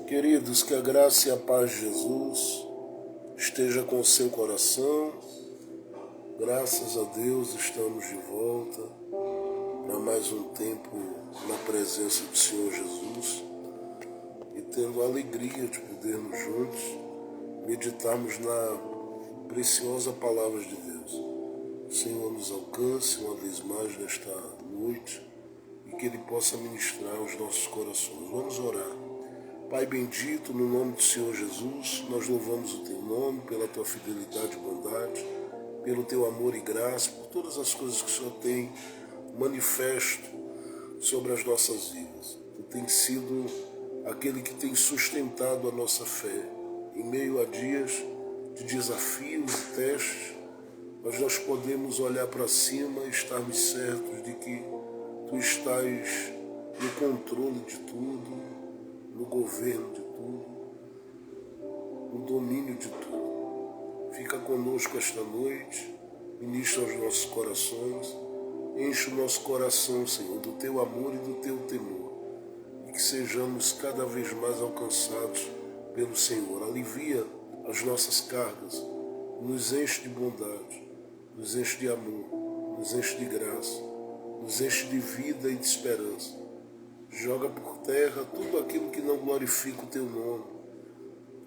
Queridos, que a graça e a paz de Jesus esteja com o seu coração. Graças a Deus estamos de volta para mais um tempo na presença do Senhor Jesus e tendo a alegria de podermos juntos meditarmos na preciosa palavra de Deus. O Senhor nos alcance uma vez mais nesta noite e que Ele possa ministrar aos nossos corações. Vamos orar. Pai bendito, no nome do Senhor Jesus, nós louvamos o Teu nome pela Tua fidelidade e bondade, pelo Teu amor e graça, por todas as coisas que o Senhor tem manifesto sobre as nossas vidas. Tu tens sido aquele que tem sustentado a nossa fé em meio a dias de desafios e testes, mas nós podemos olhar para cima e estarmos certos de que Tu estás no controle de tudo, no governo de tudo, no domínio de tudo. Fica conosco esta noite, ministra aos nossos corações, enche o nosso coração, Senhor, do Teu amor e do Teu temor, e que sejamos cada vez mais alcançados pelo Senhor. Alivia as nossas cargas, nos enche de bondade, nos enche de amor, nos enche de graça, nos enche de vida e de esperança. Joga por terra tudo aquilo que não glorifica o Teu nome.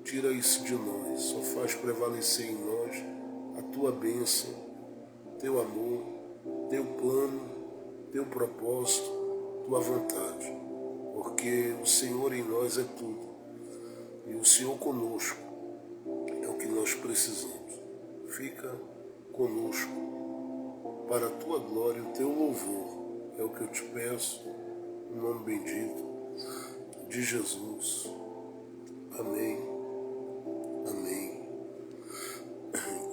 Tira isso de nós, só faz prevalecer em nós a Tua bênção, Teu amor, Teu plano, Teu propósito, Tua vontade. Porque o Senhor em nós é tudo. E o Senhor conosco é o que nós precisamos. Fica conosco para a Tua glória e o Teu louvor. É o que eu te peço. Em nome bendito de Jesus. Amém, amém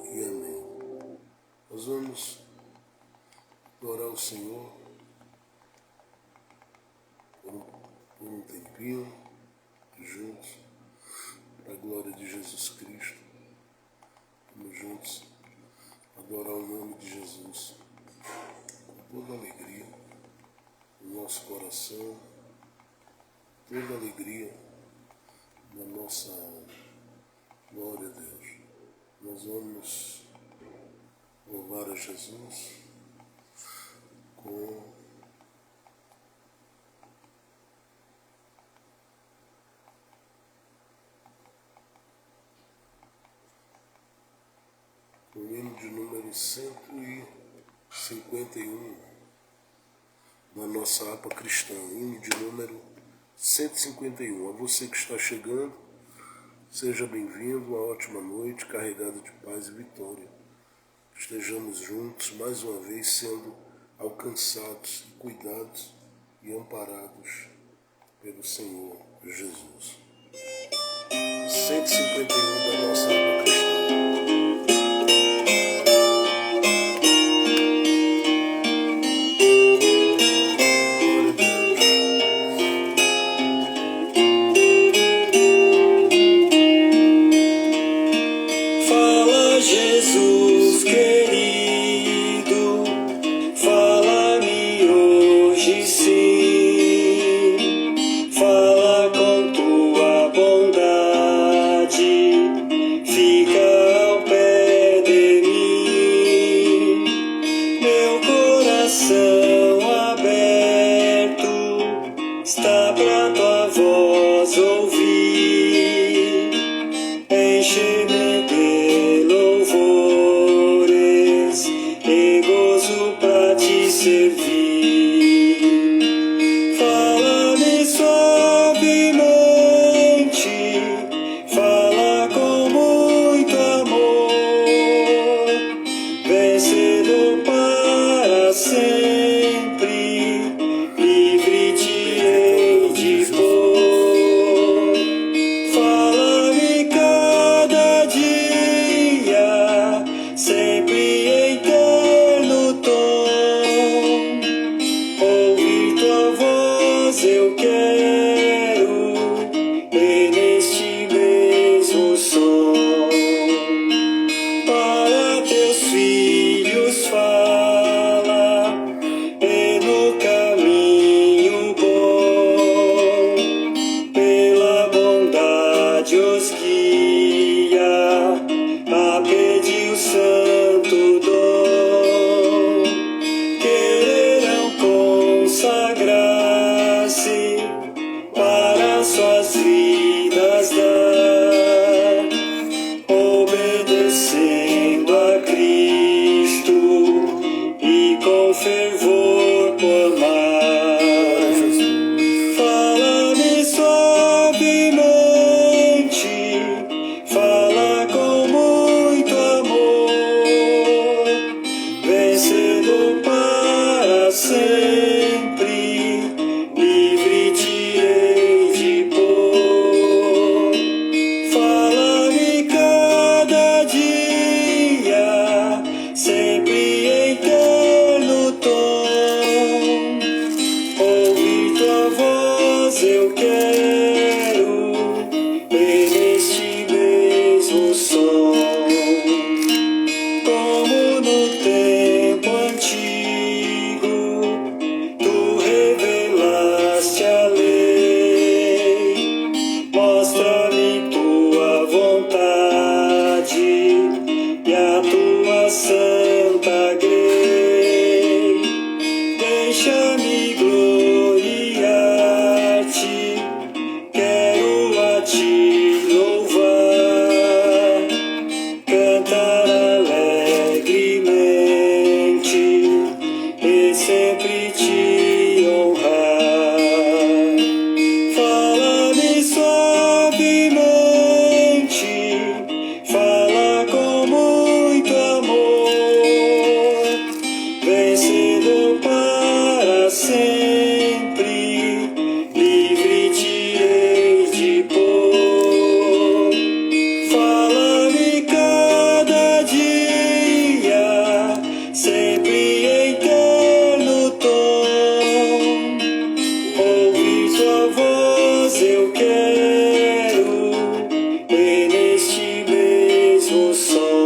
e amém. Nós vamos adorar o Senhor por um tempinho juntos, para a glória de Jesus Cristo. Vamos juntos adorar o nome de Jesus com toda alegria no nosso coração, toda alegria na nossa alma. Glória a Deus. Nós vamos louvar a Jesus com o hino de número 151 na nossa APA cristã, hino de número 151. A você que está chegando, seja bem-vindo, uma ótima noite, carregada de paz e vitória. Estejamos juntos, mais uma vez, sendo alcançados, cuidados e amparados pelo Senhor Jesus. 151 da nossa APA cristã. Jesus querido, fala-me hoje sim, fala com Tua bondade, fica ao pé de mim, meu coração aberto está pra Tua voz ouvir, enche-me de louvores e gozo pra Te servir. Fala-me suavemente, fala com muito amor, vencedor para sempre, livre Te hei de pôr. Fala-me cada dia, sempre em eterno tom. Ouvir Tua voz eu quero, e neste mesmo som. Para Teus filhos fala, e no caminho bom, pela bondade voz eu quero ver neste mesmo som, como no tempo antigo tu revelaste a lei. Mostra-me tua vontade e a tua santa grei. Deixa-me gloriar-te, quero a ti louvar, cantar alegremente e sempre te honrar. Fala-me suavemente, fala com muito amor, vencedor para sempre, livre te hei de pôr. Fala-me cada dia, sempre em eterno tom, ouvir tua voz eu quero, e neste mesmo som.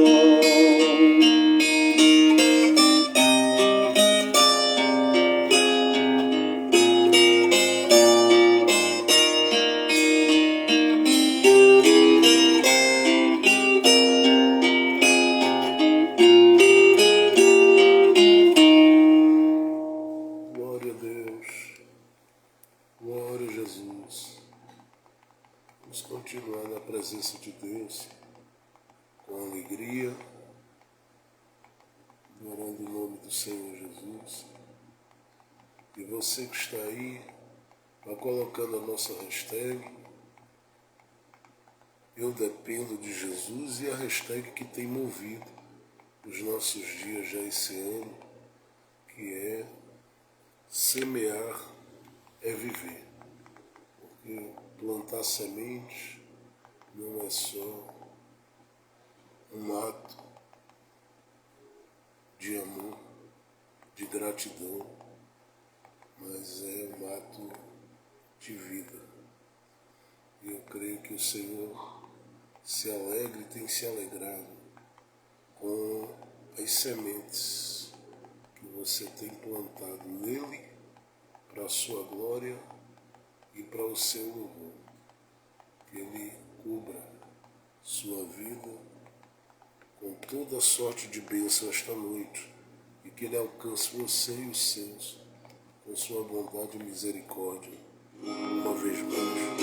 Glória a Deus, glória a Jesus. Vamos continuar na presença de Deus com alegria, adorando o nome do Senhor Jesus. E você que está aí, vai colocando a nossa hashtag Eu Dependo de Jesus e a hashtag que tem movido os nossos dias já esse ano, que é semear é viver. Porque plantar sementes não é só um ato de amor, de gratidão, mas é um ato de vida. E eu creio que o Senhor se alegra e tem se alegrado com as sementes que você tem plantado nele para a sua glória e para o seu louvor. Que ele cubra sua vida com toda sorte de bênção esta noite e que ele alcance você e os seus com sua bondade e misericórdia uma vez mais.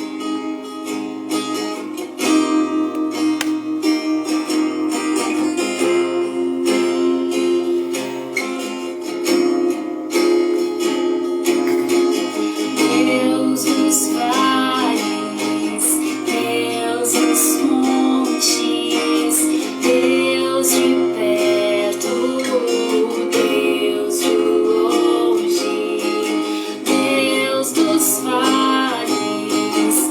Deus dos vales,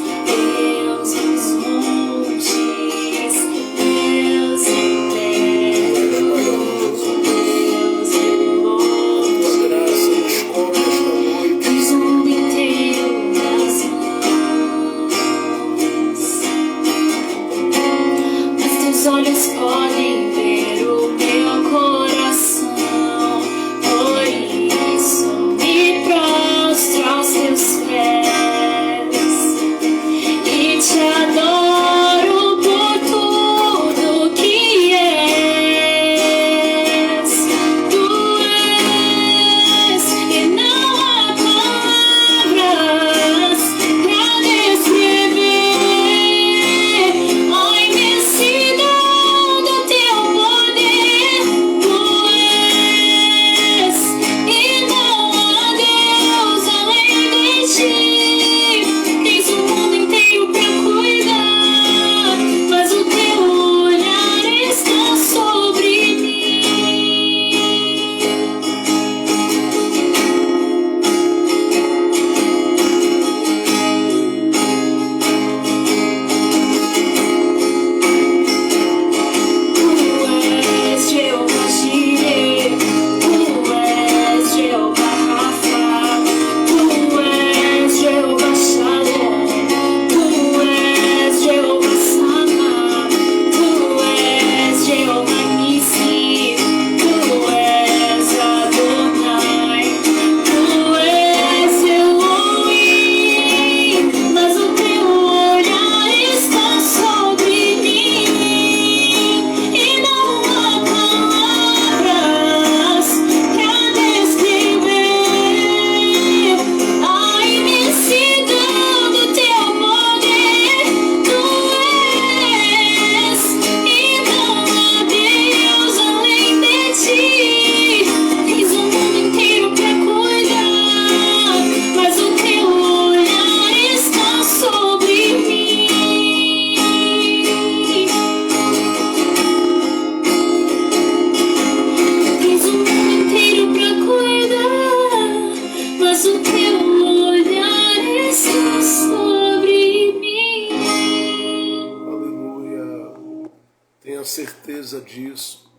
certeza disso,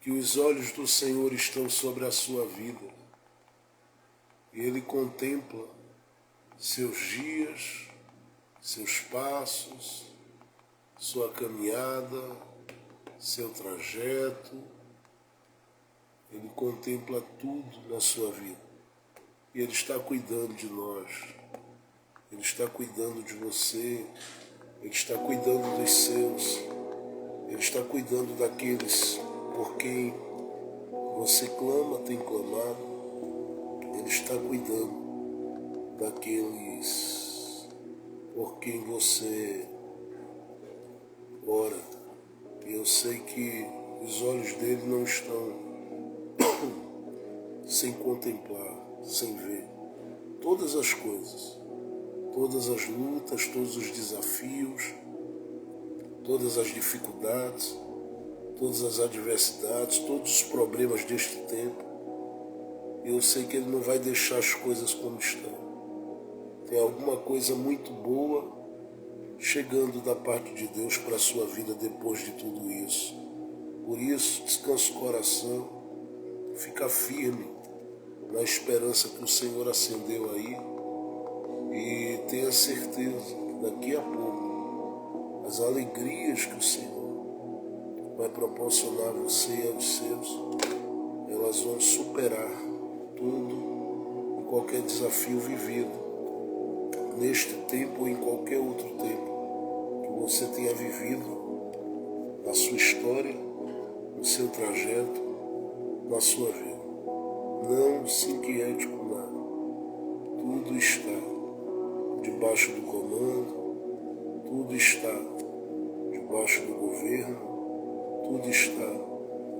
que os olhos do Senhor estão sobre a sua vida e Ele contempla seus dias, seus passos, sua caminhada, seu trajeto. Ele contempla tudo na sua vida e Ele está cuidando de nós, Ele está cuidando de você, Ele está cuidando dos seus, Ele está cuidando daqueles por quem você clama, tem clamado. Ele está cuidando daqueles por quem você ora. E eu sei que os olhos dele não estão sem contemplar, sem ver todas as coisas, todas as lutas, todos os desafios, todas as dificuldades, todas as adversidades, todos os problemas deste tempo. Eu sei que Ele não vai deixar as coisas como estão. Tem alguma coisa muito boa chegando da parte de Deus para a sua vida depois de tudo isso. Por isso, descansa o coração, fica firme na esperança que o Senhor acendeu aí e tenha certeza que daqui a pouco as alegrias que o Senhor vai proporcionar a você e aos seus, elas vão superar tudo e qualquer desafio vivido neste tempo ou em qualquer outro tempo que você tenha vivido na sua história, no seu trajeto, na sua vida. Não se inquiete com nada. Tudo está debaixo do comando, tudo está debaixo do governo, tudo está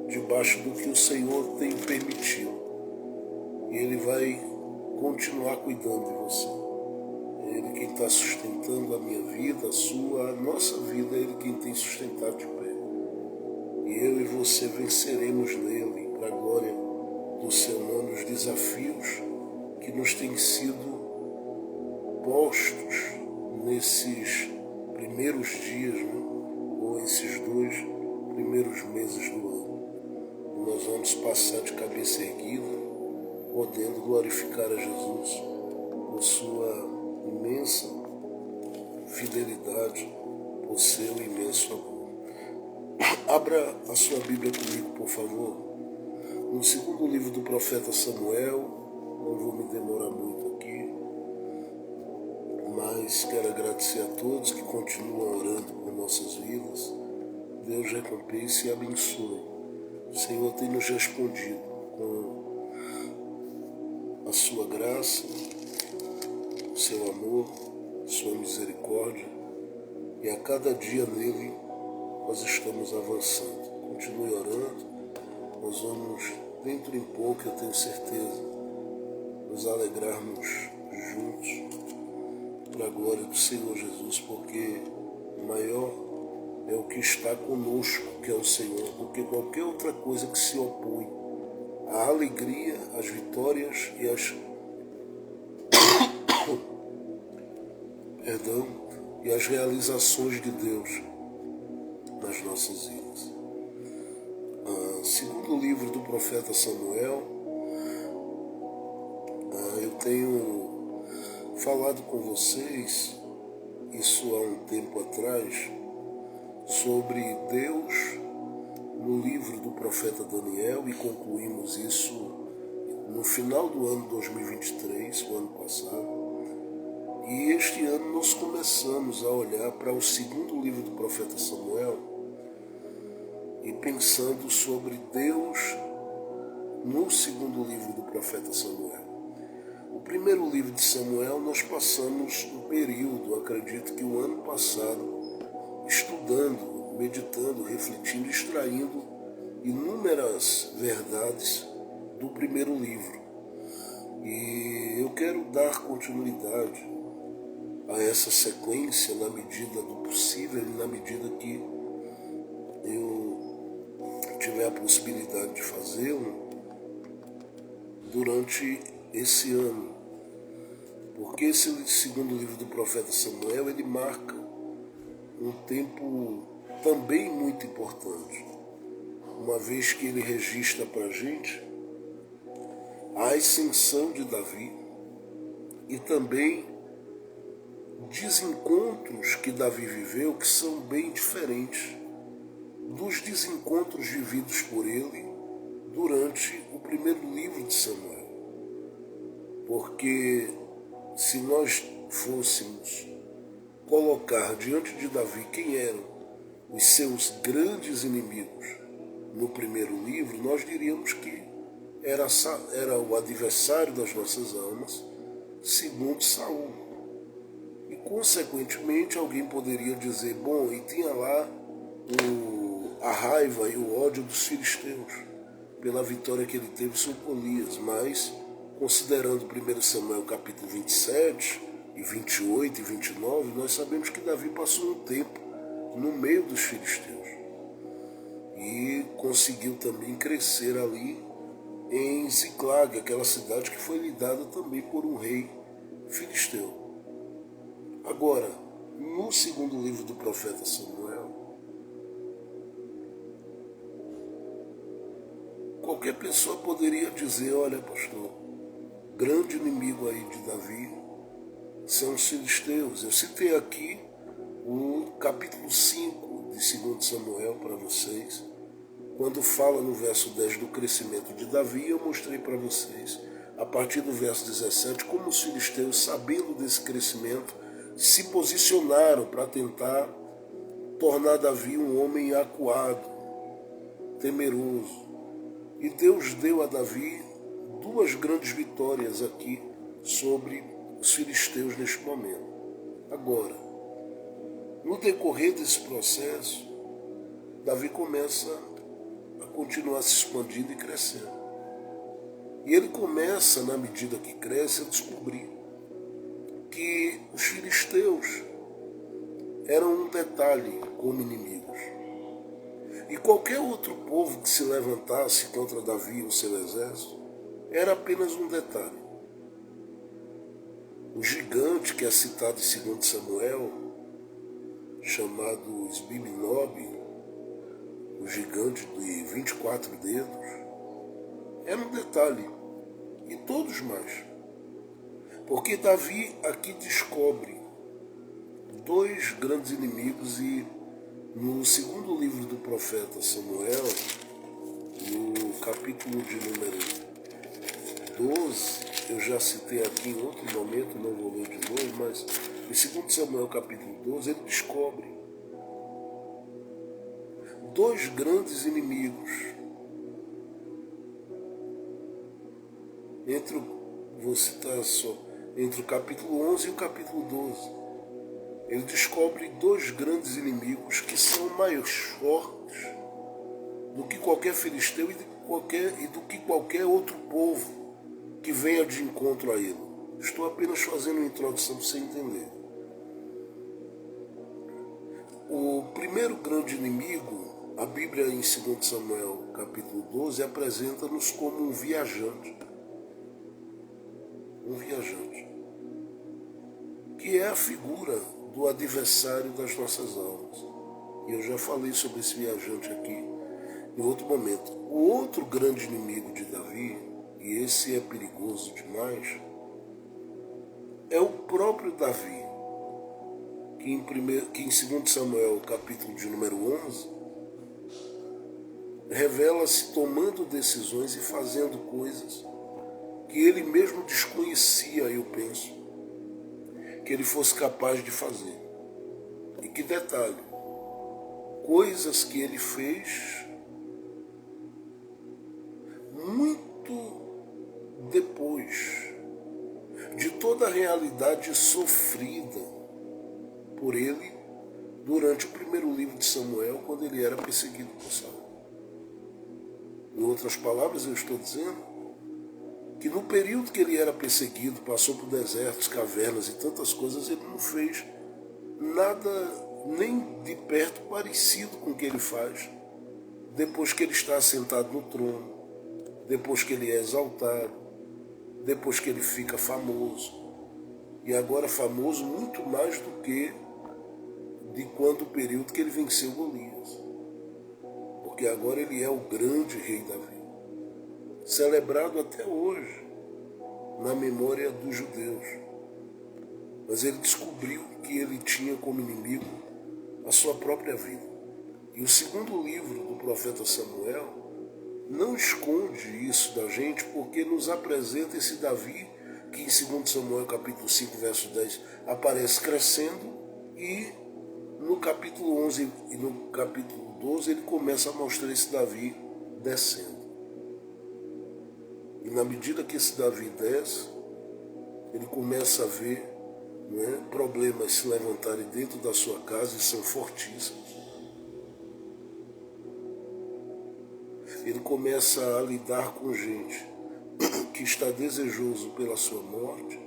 debaixo do que o Senhor tem permitido. E Ele vai continuar cuidando de você. É Ele quem está sustentando a minha vida, a sua, a nossa vida, é Ele quem tem sustentado de pé. E eu e você venceremos nele, para a glória do seu nome, os desafios que nos têm sido postos nesses primeiros dias, né? Ou esses 2 primeiros meses do ano. E nós vamos passar de cabeça erguida, podendo glorificar a Jesus por sua imensa fidelidade, por seu imenso amor. Abra a sua Bíblia comigo, por favor, no segundo livro do profeta Samuel. Não vou me demorar muito aqui, mas quero agradecer a todos que continuam orando por nossas vidas. Deus recompense e abençoe. O Senhor tem nos respondido com a sua graça, o seu amor, sua misericórdia, e a cada dia nele nós estamos avançando. Continue orando, nós vamos, dentro em pouco, eu tenho certeza, nos alegrarmos juntos, para a glória do Senhor Jesus, porque maior é o que está conosco, que é o Senhor, do que qualquer outra coisa que se opõe à alegria, às vitórias e às e as realizações de Deus nas nossas vidas. Segundo livro do profeta Samuel, eu tenho falado com vocês, isso há um tempo atrás, sobre Deus no livro do profeta Daniel, e concluímos isso no final do ano 2023, o ano passado. E este ano nós começamos a olhar para o segundo livro do profeta Samuel e pensando sobre Deus no segundo livro do profeta Samuel. O primeiro livro de Samuel nós passamos um período, acredito que o ano passado, estudando, meditando, refletindo, extraindo inúmeras verdades do primeiro livro. E eu quero dar continuidade a essa sequência na medida do possível e na medida que eu tiver a possibilidade de fazê-lo durante esse ano. Porque esse segundo livro do profeta Samuel, ele marca um tempo também muito importante, uma vez que ele registra para a gente a ascensão de Davi e também desencontros que Davi viveu que são bem diferentes dos desencontros vividos por ele durante o primeiro livro de Samuel. Porque se nós fôssemos colocar diante de Davi quem eram os seus grandes inimigos no primeiro livro, nós diríamos que era o adversário das nossas almas, segundo Saul. E, consequentemente, alguém poderia dizer, bom, e tinha lá a raiva e o ódio dos filisteus, pela vitória que ele teve sobre Golias. Mas, considerando 1 Samuel capítulo 27, e 28 e 29, nós sabemos que Davi passou um tempo no meio dos filisteus. E conseguiu também crescer ali em Ziclag, aquela cidade que foi lhe dada também por um rei filisteu. Agora, no segundo livro do profeta Samuel, qualquer pessoa poderia dizer, olha pastor, grande inimigo aí de Davi são os filisteus. Eu citei aqui o capítulo 5 de 2 Samuel para vocês, quando fala no verso 10 do crescimento de Davi. Eu mostrei para vocês, a partir do verso 17, como os filisteus, sabendo desse crescimento, se posicionaram para tentar tornar Davi um homem acuado, temeroso. E Deus deu a Davi duas grandes vitórias aqui sobre os filisteus neste momento. Agora, no decorrer desse processo, Davi começa a continuar se expandindo e crescendo. E ele começa, na medida que cresce, a descobrir que os filisteus eram um detalhe como inimigos. E qualquer outro povo que se levantasse contra Davi e o seu exército era apenas um detalhe. O gigante que é citado em 2 Samuel, chamado Esbibnob, o gigante de 24 dedos, era um detalhe, e todos mais. Porque Davi aqui descobre dois grandes inimigos, e no segundo livro do profeta Samuel, no capítulo de número 12, eu já citei aqui em outro momento, não vou ler de novo, mas em 2 Samuel capítulo 12, ele descobre dois grandes inimigos vou citar só, entre o capítulo 11 e o capítulo 12. Ele descobre dois grandes inimigos que são mais fortes do que qualquer filisteu e do que qualquer outro povo que venha de encontro a ele. Estou apenas fazendo uma introdução para você entender. O primeiro grande inimigo, a Bíblia em 2 Samuel capítulo 12, apresenta-nos como um viajante. Um viajante. Que é a figura do adversário das nossas almas. E eu já falei sobre esse viajante aqui em outro momento. O outro grande inimigo de Davi, e esse é perigoso demais, é o próprio Davi, que em 2 Samuel, capítulo de número 11, revela-se tomando decisões e fazendo coisas que ele mesmo desconhecia, eu penso, que ele fosse capaz de fazer. E que detalhe, coisas que ele fez muito depois de toda a realidade sofrida por ele durante o primeiro livro de Samuel, quando ele era perseguido por Saul. Em outras palavras, eu estou dizendo que no período que ele era perseguido, passou por desertos, cavernas e tantas coisas, ele não fez nada nem de perto parecido com o que ele faz depois que ele está assentado no trono, depois que ele é exaltado, depois que ele fica famoso. E agora famoso muito mais do que de quando o período que ele venceu Golias. Porque agora ele é o grande rei Davi, celebrado até hoje na memória dos judeus. Mas ele descobriu que ele tinha como inimigo a sua própria vida. E o segundo livro do profeta Samuel não esconde isso da gente, porque nos apresenta esse Davi que em 2 Samuel capítulo 5, verso 10 aparece crescendo, e no capítulo 11 e no capítulo 12 ele começa a mostrar esse Davi descendo. E na medida que esse Davi desce, ele começa a ver, problemas se levantarem dentro da sua casa, e são fortíssimos. Ele começa a lidar com gente que está desejoso pela sua morte.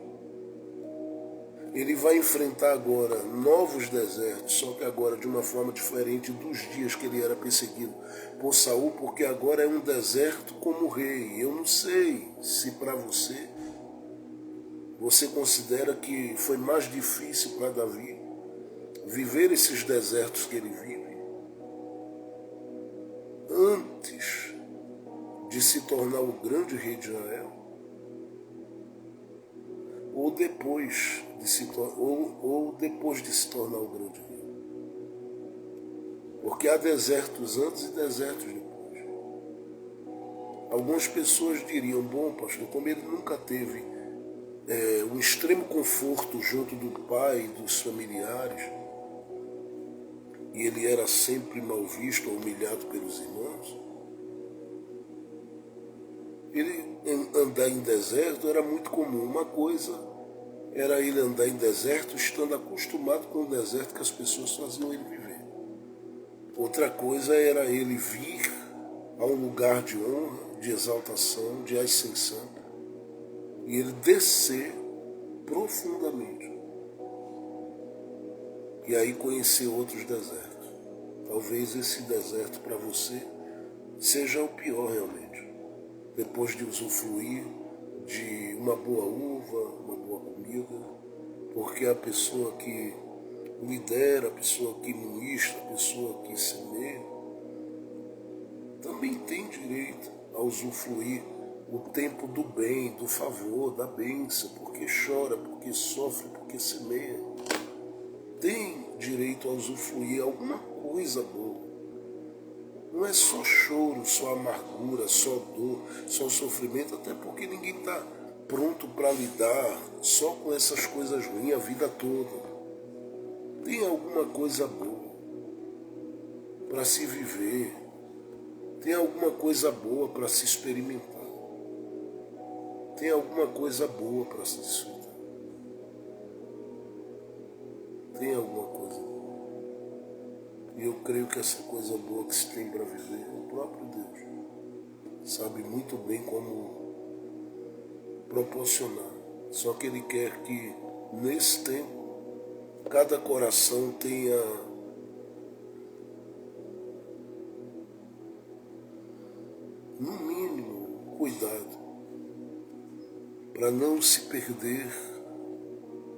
Ele vai enfrentar agora novos desertos, só que agora de uma forma diferente dos dias que ele era perseguido por Saul, porque agora é um deserto como rei. Eu não sei se para você considera que foi mais difícil para Davi viver esses desertos que ele vive antes de se tornar o grande rei de Israel, ou depois de se tornar o grande rei. Porque há desertos antes e desertos depois. Algumas pessoas diriam, bom pastor, como ele nunca teve um extremo conforto junto do pai e dos familiares, e ele era sempre mal visto ou humilhado pelos irmãos, ele andar em deserto era muito comum. Uma coisa era ele andar em deserto estando acostumado com o deserto que as pessoas faziam ele viver. Outra coisa era ele vir a um lugar de honra, de exaltação, de ascensão, e ele descer profundamente. E aí conhecer outros desertos. Talvez esse deserto para você seja o pior realmente. Depois de usufruir de uma boa uva, uma boa comida, porque a pessoa que lidera, a pessoa que ministra, a pessoa que semeia, também tem direito a usufruir o tempo do bem, do favor, da bênção, porque chora, porque sofre, porque semeia. Tem direito a usufruir alguma coisa boa. Não é só choro, só amargura, só dor, só sofrimento, até porque ninguém está pronto para lidar só com essas coisas ruins a vida toda. Tem alguma coisa boa para se viver, tem alguma coisa boa para se experimentar, tem alguma coisa boa para se desfrutar, tem alguma coisa boa. E eu creio que essa coisa boa que se tem para viver, o próprio Deus sabe muito bem como proporcionar. Só que Ele quer que, nesse tempo, cada coração tenha no mínimo cuidado para não se perder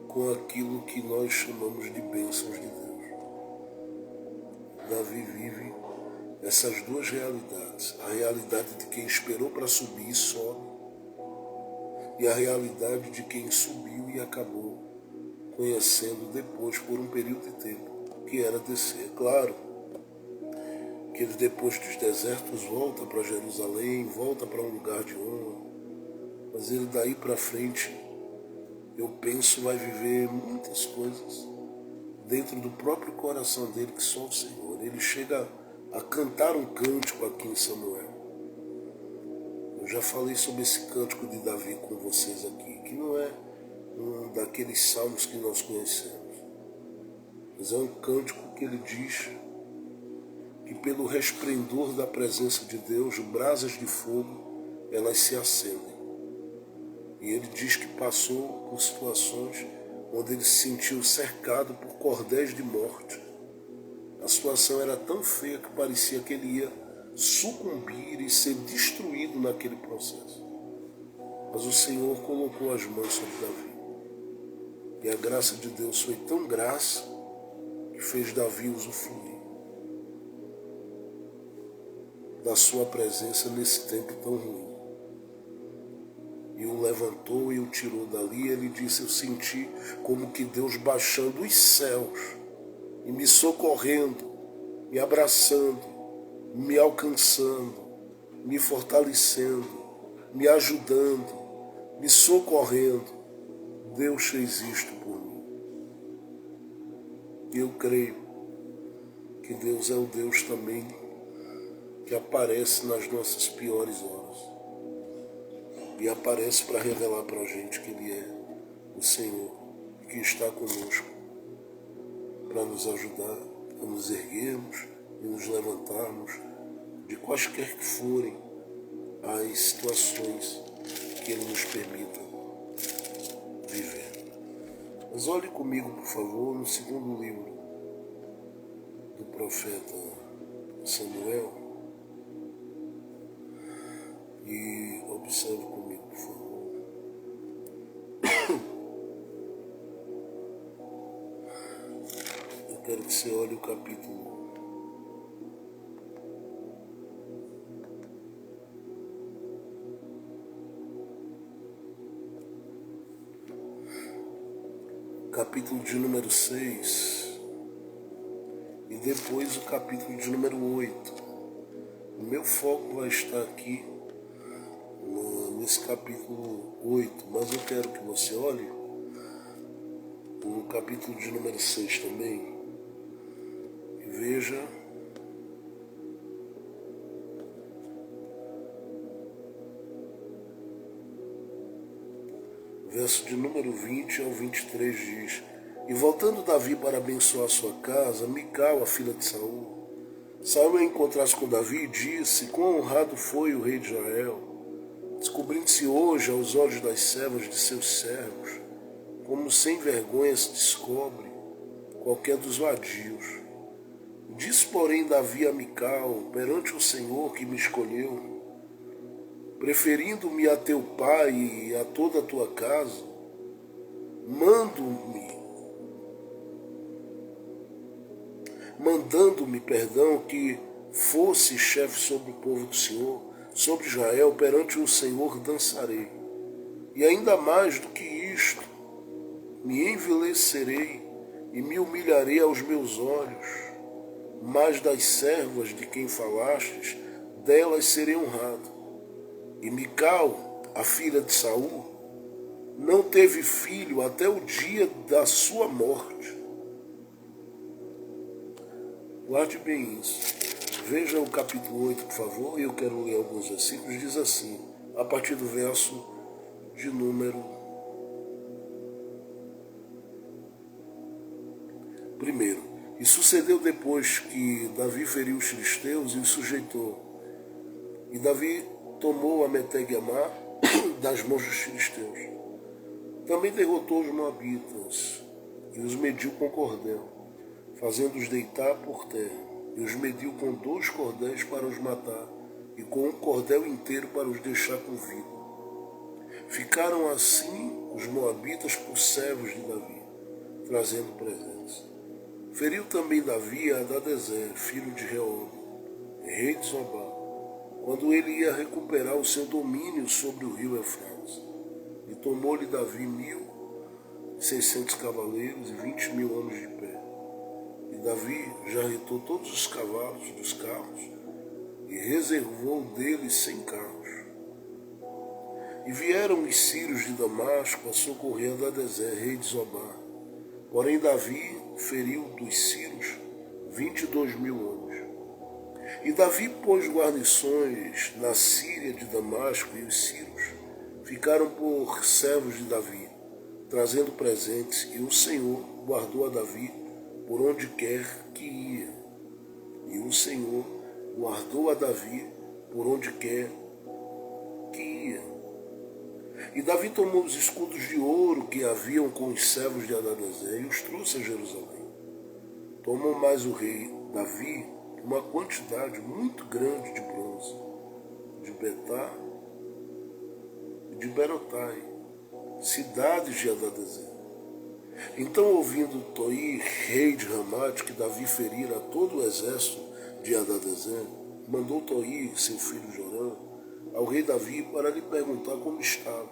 com aquilo que nós chamamos de bênçãos de Deus. Davi vive essas duas realidades. A realidade de quem esperou para subir e sobe, e a realidade de quem subiu e acabou conhecendo depois, por um período de tempo, que era descer. Claro que ele, depois dos desertos, volta para Jerusalém, volta para um lugar de honra, mas ele daí para frente, eu penso, vai viver muitas coisas dentro do próprio coração dele que só o Senhor. Ele chega a cantar um cântico aqui em Samuel. Eu já falei sobre esse cântico de Davi com vocês aqui, que não é um daqueles salmos que nós conhecemos, mas é um cântico que ele diz que pelo resplendor da presença de Deus, brasas de fogo, elas se acendem. E ele diz que passou por situações onde ele se sentiu cercado por cordéis de morte. A situação era tão feia que parecia que ele ia sucumbir e ser destruído naquele processo. Mas o Senhor colocou as mãos sobre Davi. E a graça de Deus foi tão graça que fez Davi usufruir da sua presença nesse tempo tão ruim. E o levantou e o tirou dali. Ele disse: eu senti como que Deus baixando os céus e me socorrendo, me abraçando, me alcançando, me fortalecendo, me ajudando, me socorrendo. Deus fez isto por mim. E eu creio que Deus é o Deus também que aparece nas nossas piores horas. E aparece para revelar para a gente que Ele é o Senhor, que está conosco, para nos ajudar a nos erguermos e nos levantarmos de quaisquer que forem as situações que Ele nos permita viver. Mas olhe comigo, por favor, no segundo livro do profeta Samuel e observe comigo, por favor. Eu quero que você olhe o capítulo 6 e depois o capítulo de número 8. O meu foco vai estar aqui nesse capítulo 8, mas eu quero que você olhe o capítulo de número 6 também e veja verso de número 20 ao 23 diz: e voltando Davi para abençoar sua casa, Mical, a filha de Saul, saiu a encontrar-se com Davi e disse: quão honrado foi o rei de Israel, descobrindo-se hoje aos olhos das servas de seus servos, como sem vergonha se descobre qualquer dos vadios. Disse, porém, Davi a Mical: perante o Senhor que me escolheu, preferindo-me a teu pai e a toda a tua casa, mandando-me, que fosse chefe sobre o povo do Senhor, sobre Israel, perante o Senhor dançarei. E ainda mais do que isto, me envilecerei e me humilharei aos meus olhos, mas das servas de quem falastes, delas serei honrado. E Mical, a filha de Saul, não teve filho até o dia da sua morte. Guarde bem isso. Veja o capítulo 8, por favor, e eu quero ler alguns versículos. Diz assim, a partir do verso de número 1. E sucedeu depois que Davi feriu os filisteus e os sujeitou. E Davi tomou a Meteguemar das mãos dos filisteus. Também derrotou os moabitas e os mediu com cordel, fazendo-os deitar por terra. E os mediu com 2 cordéis para os matar, e com um cordel inteiro para os deixar com vida. Ficaram assim os moabitas por servos de Davi, trazendo presentes. Feriu também Davi a Hadadezer, filho de Reob, rei de Zobá, quando ele ia recuperar o seu domínio sobre o rio Eufrates. E tomou-lhe Davi 1.600 cavaleiros e 20.000 homens de pé. E Davi já arretou todos os cavalos dos carros e reservou deles 100 carros. E vieram os sírios de Damasco a socorrer Hadadezer, rei de Zobá. Porém Davi feriu dos sírios 22.000 homens. E Davi pôs guarnições na Síria de Damasco, e os sírios ficaram por servos de Davi, trazendo presentes, e o Senhor guardou a Davi por onde quer que ia. E o Senhor guardou a Davi por onde quer que ia. E Davi tomou os escudos de ouro que haviam com os servos de Hadadezer e os trouxe a Jerusalém. Tomou mais o rei Davi uma quantidade muito grande de bronze, de Betá e de Berotai, cidades de Hadadezer. Então, ouvindo Toi, rei de Ramate, que Davi ferira todo o exército de Hadadezer, mandou Toi, seu filho Jorão, ao rei Davi para lhe perguntar como estava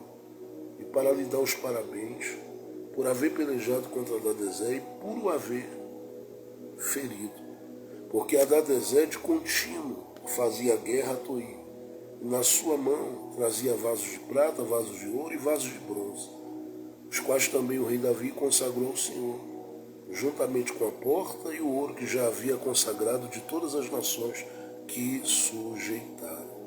e para lhe dar os parabéns por haver pelejado contra Hadadezer e por o haver ferido. Porque Hadadezer de contínuo fazia guerra a Toi, e na sua mão trazia vasos de prata, vasos de ouro e vasos de bronze, os quais também o rei Davi consagrou ao Senhor, juntamente com a porta e o ouro que já havia consagrado de todas as nações que sujeitaram.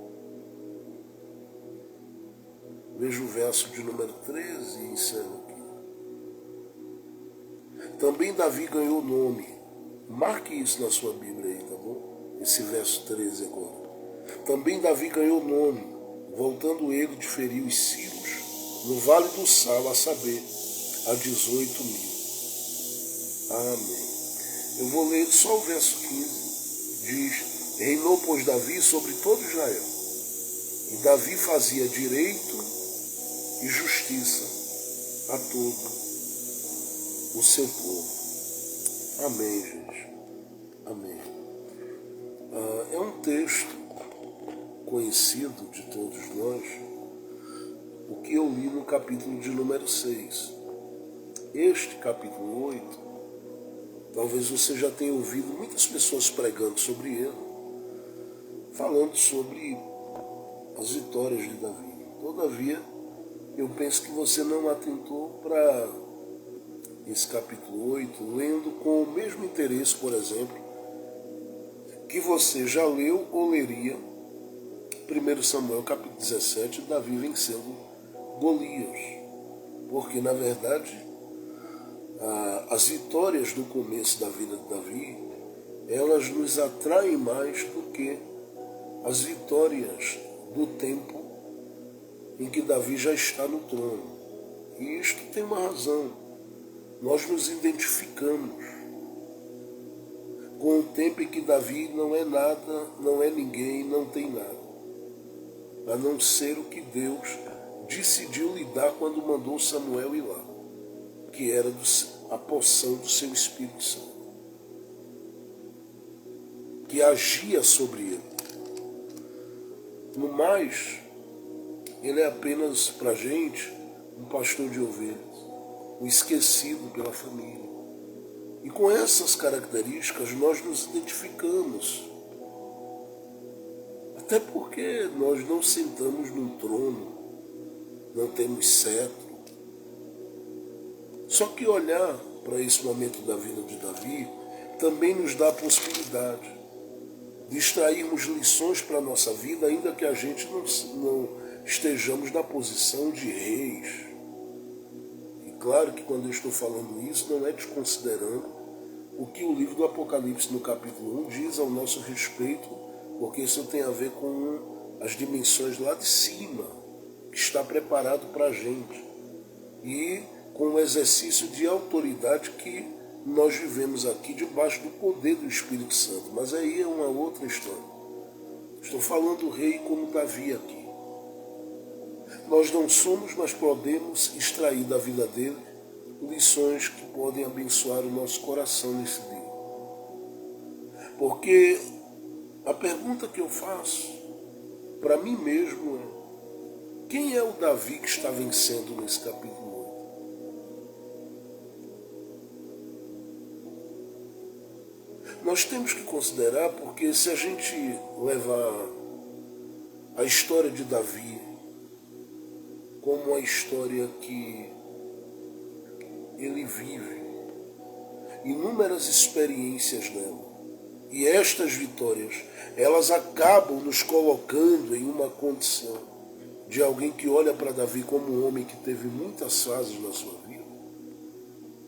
Veja o verso de número 13 e encerro aqui. Também Davi ganhou nome. Marque isso na sua Bíblia aí, tá bom? Esse verso 13 agora. Também Davi ganhou nome, voltando ele de ferir os sírios no Vale do Sal, a saber, a 18.000. Amém. Eu vou ler só o verso 15. Diz: reinou, pois, Davi sobre todo Israel. E Davi fazia direito e justiça a todo o seu povo. Amém, gente. Amém. É um texto conhecido de todos nós, o que eu li no capítulo de número 6. Este capítulo 8, talvez você já tenha ouvido muitas pessoas pregando sobre ele, falando sobre as vitórias de Davi. Todavia, eu penso que você não atentou para esse capítulo 8, lendo com o mesmo interesse, por exemplo, que você já leu ou leria 1 Samuel capítulo 17, Davi vencendo Golias. Porque, na verdade, as vitórias do começo da vida de Davi, elas nos atraem mais do que as vitórias do tempo em que Davi já está no trono. E isto tem uma razão. Nós nos identificamos com o tempo em que Davi não é nada, não é ninguém, não tem nada, a não ser o que Deus decidiu lhe dar quando mandou Samuel ir lá, que era a porção do seu Espírito Santo, que agia sobre ele. No mais, ele é apenas para a gente um pastor de ovelhas, um esquecido pela família. E com essas características nós nos identificamos. Até porque nós não sentamos num trono, não temos cetro. Só que olhar para esse momento da vida de Davi também nos dá a possibilidade de extrairmos lições para a nossa vida, ainda que a gente não estejamos na posição de reis. Claro que quando eu estou falando isso, não é desconsiderando o que o livro do Apocalipse, no capítulo 1, diz ao nosso respeito, porque isso tem a ver com as dimensões lá de cima, que está preparado para a gente, e com o exercício de autoridade que nós vivemos aqui debaixo do poder do Espírito Santo. Mas aí é uma outra história. Estou falando do rei como Davi aqui. Nós não somos, mas podemos extrair da vida dele lições que podem abençoar o nosso coração nesse dia. Porque a pergunta que eu faço para mim mesmo é: quem é o Davi que está vencendo nesse capítulo 8? Nós temos que considerar, porque se a gente levar a história de Davi como uma história que ele vive inúmeras experiências nela, e estas vitórias, elas acabam nos colocando em uma condição de alguém que olha para Davi como um homem que teve muitas fases na sua vida,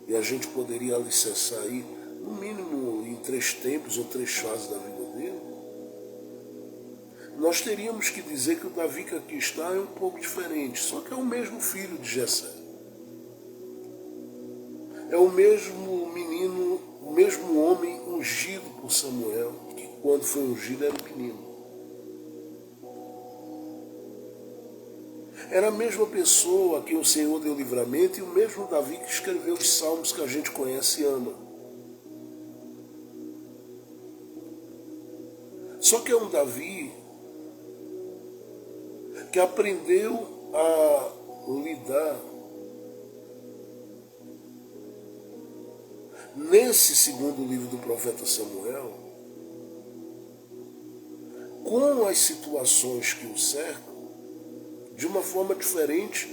e a gente poderia alicerçar aí, no mínimo, em 3 tempos ou 3 fases da vida dele. Nós teríamos que dizer que o Davi que aqui está é um pouco diferente, só que é o mesmo filho de Jessé. É o mesmo menino, o mesmo homem ungido por Samuel, que quando foi ungido era um menino. Era a mesma pessoa a quem o Senhor deu livramento e o mesmo Davi que escreveu os salmos que a gente conhece e ama. Só que é um Davi que aprendeu a lidar nesse segundo livro do profeta Samuel com as situações que o cercam de uma forma diferente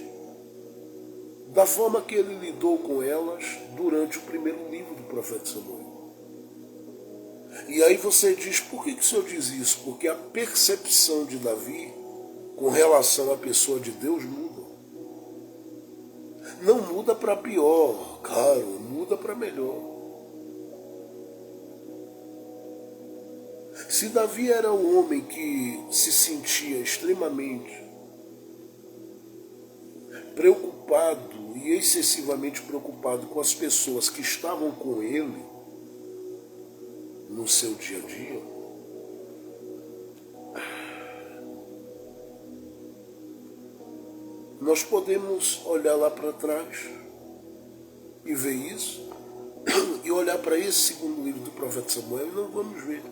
da forma que ele lidou com elas durante o primeiro livro do profeta Samuel. E aí você diz, por que o Senhor diz isso? Porque a percepção de Davi com relação à pessoa de Deus muda. Não muda para pior, claro, muda para melhor. Se Davi era um homem que se sentia extremamente preocupado e excessivamente preocupado com as pessoas que estavam com ele no seu dia a dia, nós podemos olhar lá para trás e ver isso, e olhar para esse segundo livro do profeta Samuel e não vamos ver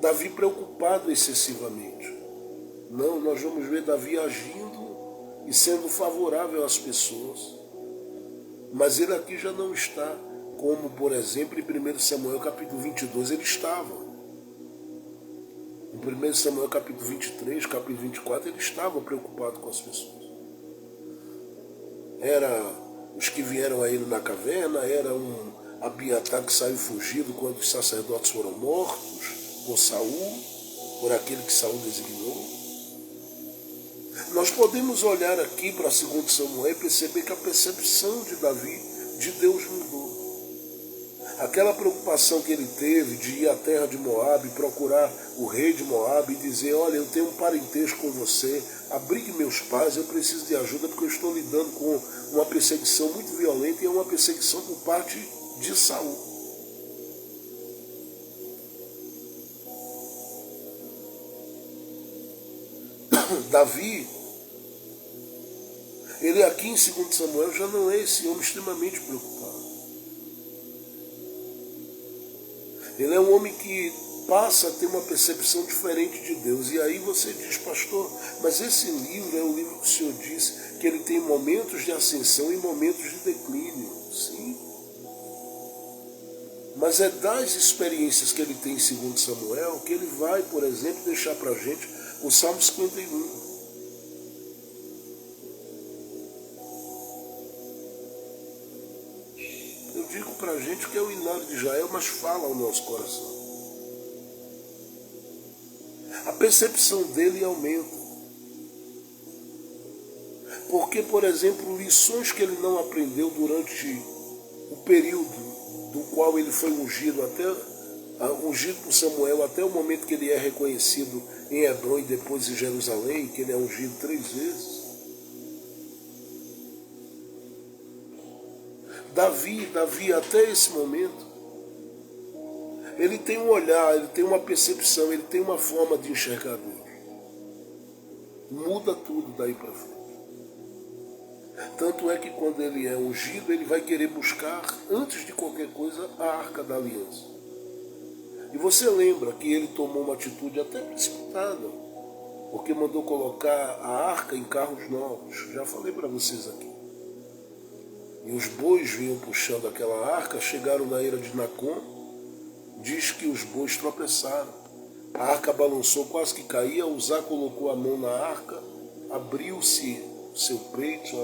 Davi preocupado excessivamente. Não, nós vamos ver Davi agindo e sendo favorável às pessoas. Mas ele aqui já não está, como por exemplo em 1 Samuel capítulo 22 ele estava. Em 1 Samuel capítulo 23, capítulo 24, ele estava preocupado com as pessoas. Era os que vieram a ele na caverna, era um Abiatar que saiu fugido quando os sacerdotes foram mortos por Saul, por aquele que Saul designou. Nós podemos olhar aqui para 2 Samuel e perceber que a percepção de Davi de Deus mudou. Aquela preocupação que ele teve de ir à terra de Moabe, procurar o rei de Moabe e dizer, olha, eu tenho um parentesco com você, abrigue meus pais, eu preciso de ajuda porque eu estou lidando com uma perseguição muito violenta e é uma perseguição por parte de Saul. Davi, ele aqui em 2 Samuel já não é esse homem extremamente preocupado. Ele é um homem que passa a ter uma percepção diferente de Deus. E aí você diz, pastor, mas esse livro é o livro que o Senhor disse que ele tem momentos de ascensão e momentos de declínio. Sim. Mas é das experiências que ele tem em 2 Samuel que ele vai, por exemplo, deixar para a gente o Salmo 51. Eu digo para a gente que é o hinário de Israel, mas fala ao nosso coração. A percepção dele aumenta. Porque, por exemplo, lições que ele não aprendeu durante o período do qual ele foi ungido por Samuel até o momento que ele é reconhecido em Hebrom e depois em Jerusalém, que ele é ungido 3 vezes. Davi até esse momento, ele tem um olhar, ele tem uma percepção, ele tem uma forma de enxergar Deus. Muda tudo daí para frente. Tanto é que quando ele é ungido, ele vai querer buscar, antes de qualquer coisa, a Arca da Aliança. E você lembra que ele tomou uma atitude até precipitada, porque mandou colocar a arca em carros novos. Já falei para vocês aqui. E os bois vinham puxando aquela arca, chegaram na eira de Nacon, diz que os bois tropeçaram. A arca balançou, quase que caía, Uzá colocou a mão na arca, abriu-se seu peito,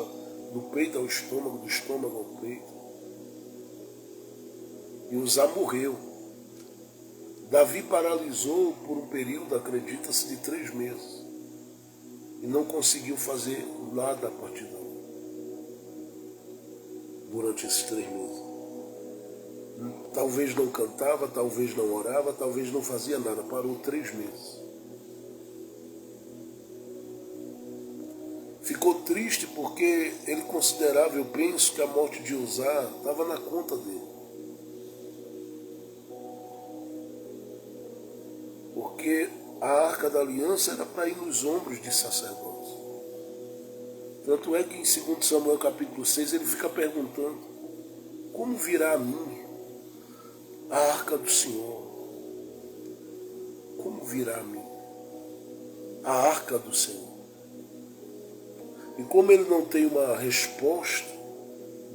do peito ao estômago, do estômago ao peito. E Uzá morreu. Davi paralisou por um período, acredita-se, de 3 meses. E não conseguiu fazer nada a partir daí. Durante esses 3 meses. Talvez não cantava, talvez não orava, talvez não fazia nada. Parou 3 meses. Ficou triste porque ele considerava, eu penso, que a morte de Uzá estava na conta dele. Porque a Arca da Aliança era para ir nos ombros de sacerdotes. Tanto é que em 2 Samuel capítulo 6 ele fica perguntando: como virá a mim a arca do Senhor? Como virá a mim a arca do Senhor? E como ele não tem uma resposta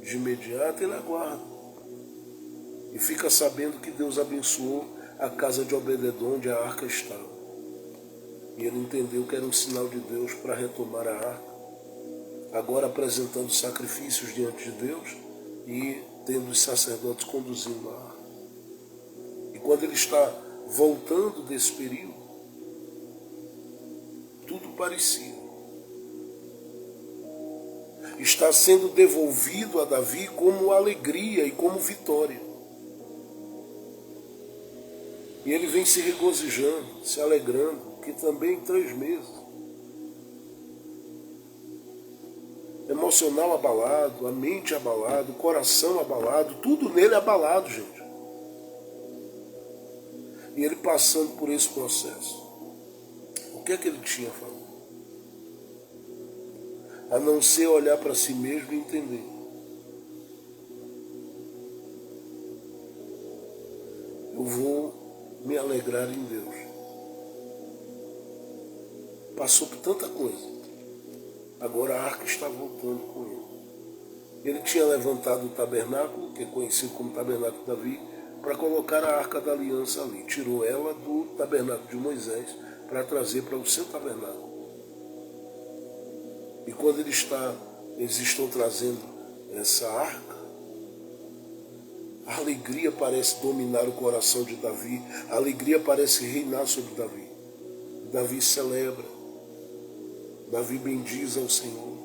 de imediato, ele aguarda. E fica sabendo que Deus abençoou a casa de Obed-edom, onde a arca estava. E ele entendeu que era um sinal de Deus para retomar a arca, agora apresentando sacrifícios diante de Deus e tendo os sacerdotes conduzindo a arca. E quando ele está voltando desse período, tudo parecia está sendo devolvido a Davi como alegria e como vitória. E ele vem se regozijando, se alegrando, que também em 3 meses, emocional abalado, a mente abalada, o coração abalado, tudo nele abalado, gente. E ele passando por esse processo, o que é que ele tinha a fazer? A não ser olhar para si mesmo e entender: eu vou me alegrar em Deus. Passou por tanta coisa, agora a arca está voltando com ele. Ele tinha levantado o tabernáculo, que é conhecido como tabernáculo de Davi, para colocar a arca da aliança ali. Tirou ela do tabernáculo de Moisés para trazer para o seu tabernáculo. E quando eles estão trazendo essa arca, a alegria parece dominar o coração de Davi, a alegria parece reinar sobre Davi. Davi celebra, Davi bendiz ao Senhor,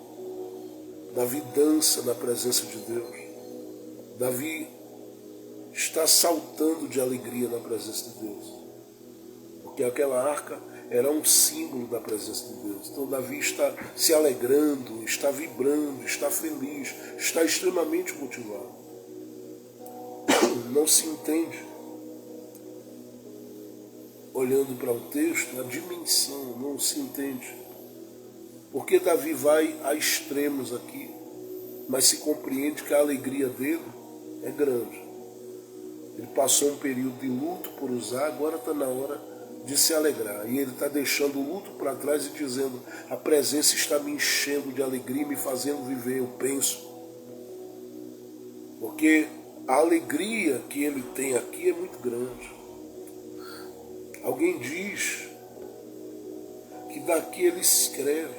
Davi dança na presença de Deus, Davi está saltando de alegria na presença de Deus, porque aquela arca era um símbolo da presença de Deus. Então Davi está se alegrando, está vibrando, está feliz, está extremamente motivado. Não se entende, olhando para o texto, a dimensão, não se entende. Porque Davi vai a extremos aqui, mas se compreende que a alegria dele é grande. Ele passou um período de luto por Uzá, agora está na hora de se alegrar. E ele está deixando o luto para trás e dizendo: a presença está me enchendo de alegria e me fazendo viver, eu penso. Porque a alegria que ele tem aqui é muito grande. Alguém diz que daqui ele escreve,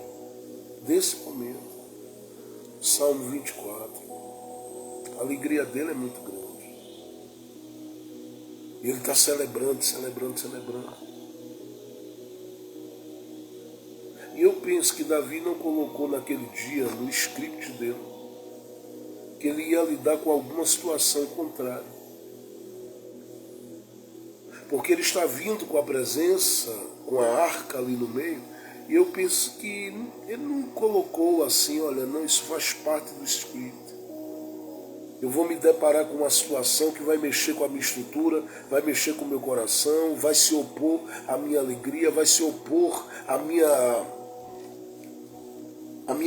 desse momento, Salmo 24. A alegria dele é muito grande. E ele está celebrando, celebrando, celebrando. E eu penso que Davi não colocou naquele dia, no script dele, que ele ia lidar com alguma situação contrária. Porque ele está vindo com a presença, com a arca ali no meio, e eu penso que ele não colocou assim: olha, não, isso faz parte do script. Eu vou me deparar com uma situação que vai mexer com a minha estrutura, vai mexer com o meu coração, vai se opor à minha alegria, vai se opor à minha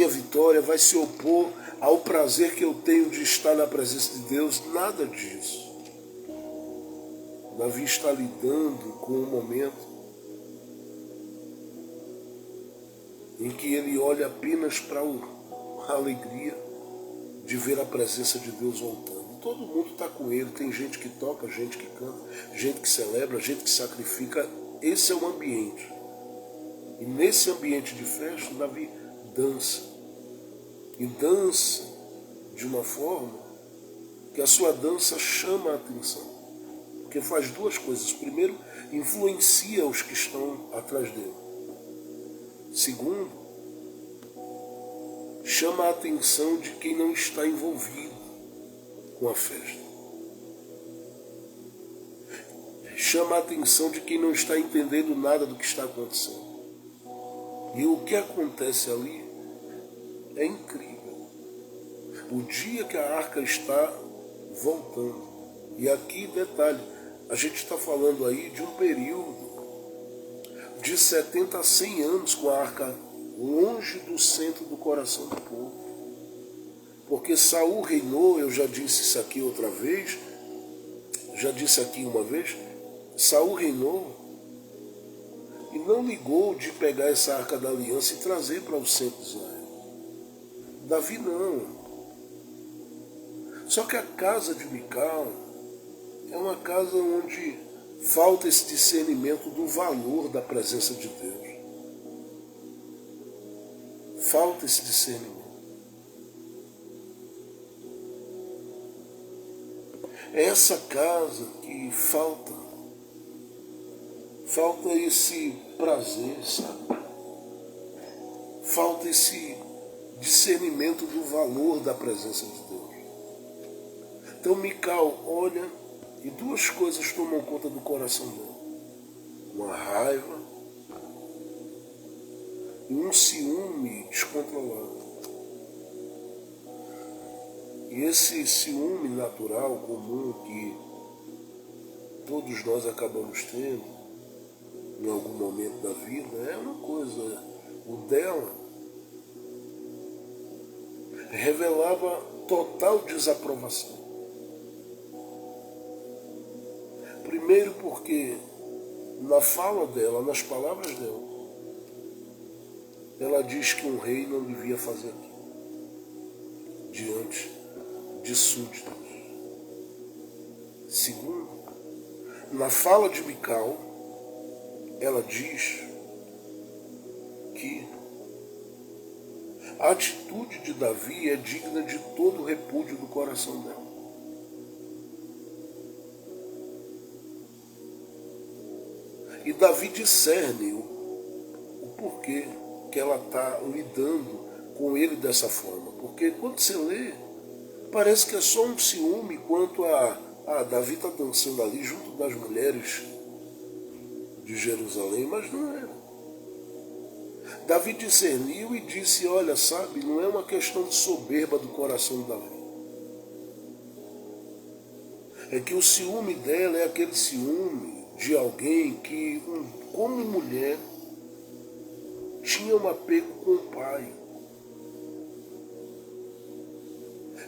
vitória, vai se opor ao prazer que eu tenho de estar na presença de Deus. Nada disso. Davi está lidando com um momento em que ele olha apenas para a alegria de ver a presença de Deus voltando. Todo mundo está com ele, tem gente que toca, gente que canta, gente que celebra, gente que sacrifica. Esse é o ambiente. E nesse ambiente de festa, Davi dança. E dança de uma forma que a sua dança chama a atenção. Porque faz 2 coisas. Primeiro, influencia os que estão atrás dele. Segundo, chama a atenção de quem não está envolvido com a festa. Chama a atenção de quem não está entendendo nada do que está acontecendo. E o que acontece ali é incrível. O dia que a arca está voltando. E aqui, detalhe, a gente está falando aí de um período de 70 a 100 anos com a arca longe do centro do coração do povo. Porque Saul reinou, eu já disse isso aqui outra vez, já disse aqui uma vez, Saul reinou e não ligou de pegar essa arca da aliança e trazer para o centro de Israel. Davi não. Só que a casa de Mical é uma casa onde falta esse discernimento do valor da presença de Deus. Falta esse discernimento. É essa casa que falta esse prazer, sabe? Falta esse discernimento do valor da presença de Deus. Então Mical olha e duas coisas tomam conta do coração dela. Uma raiva e um ciúme descontrolado. E esse ciúme natural, comum, que todos nós acabamos tendo em algum momento da vida, é uma coisa. O dela revelava total desaprovação. Primeiro porque na fala dela, nas palavras dela, ela diz que um rei não devia fazer aquilo diante de súditos. Segundo, na fala de Mical, ela diz que a atitude de Davi é digna de todo o repúdio do coração dela. E Davi discerne o porquê que ela está lidando com ele dessa forma. Porque quando você lê, parece que é só um ciúme quanto a Davi está dançando ali junto das mulheres de Jerusalém, mas não era. Davi discerniu e disse, olha, sabe, não é uma questão de soberba do coração de Davi. É que o ciúme dela é aquele ciúme de alguém que, como mulher, tinha um apego com o pai.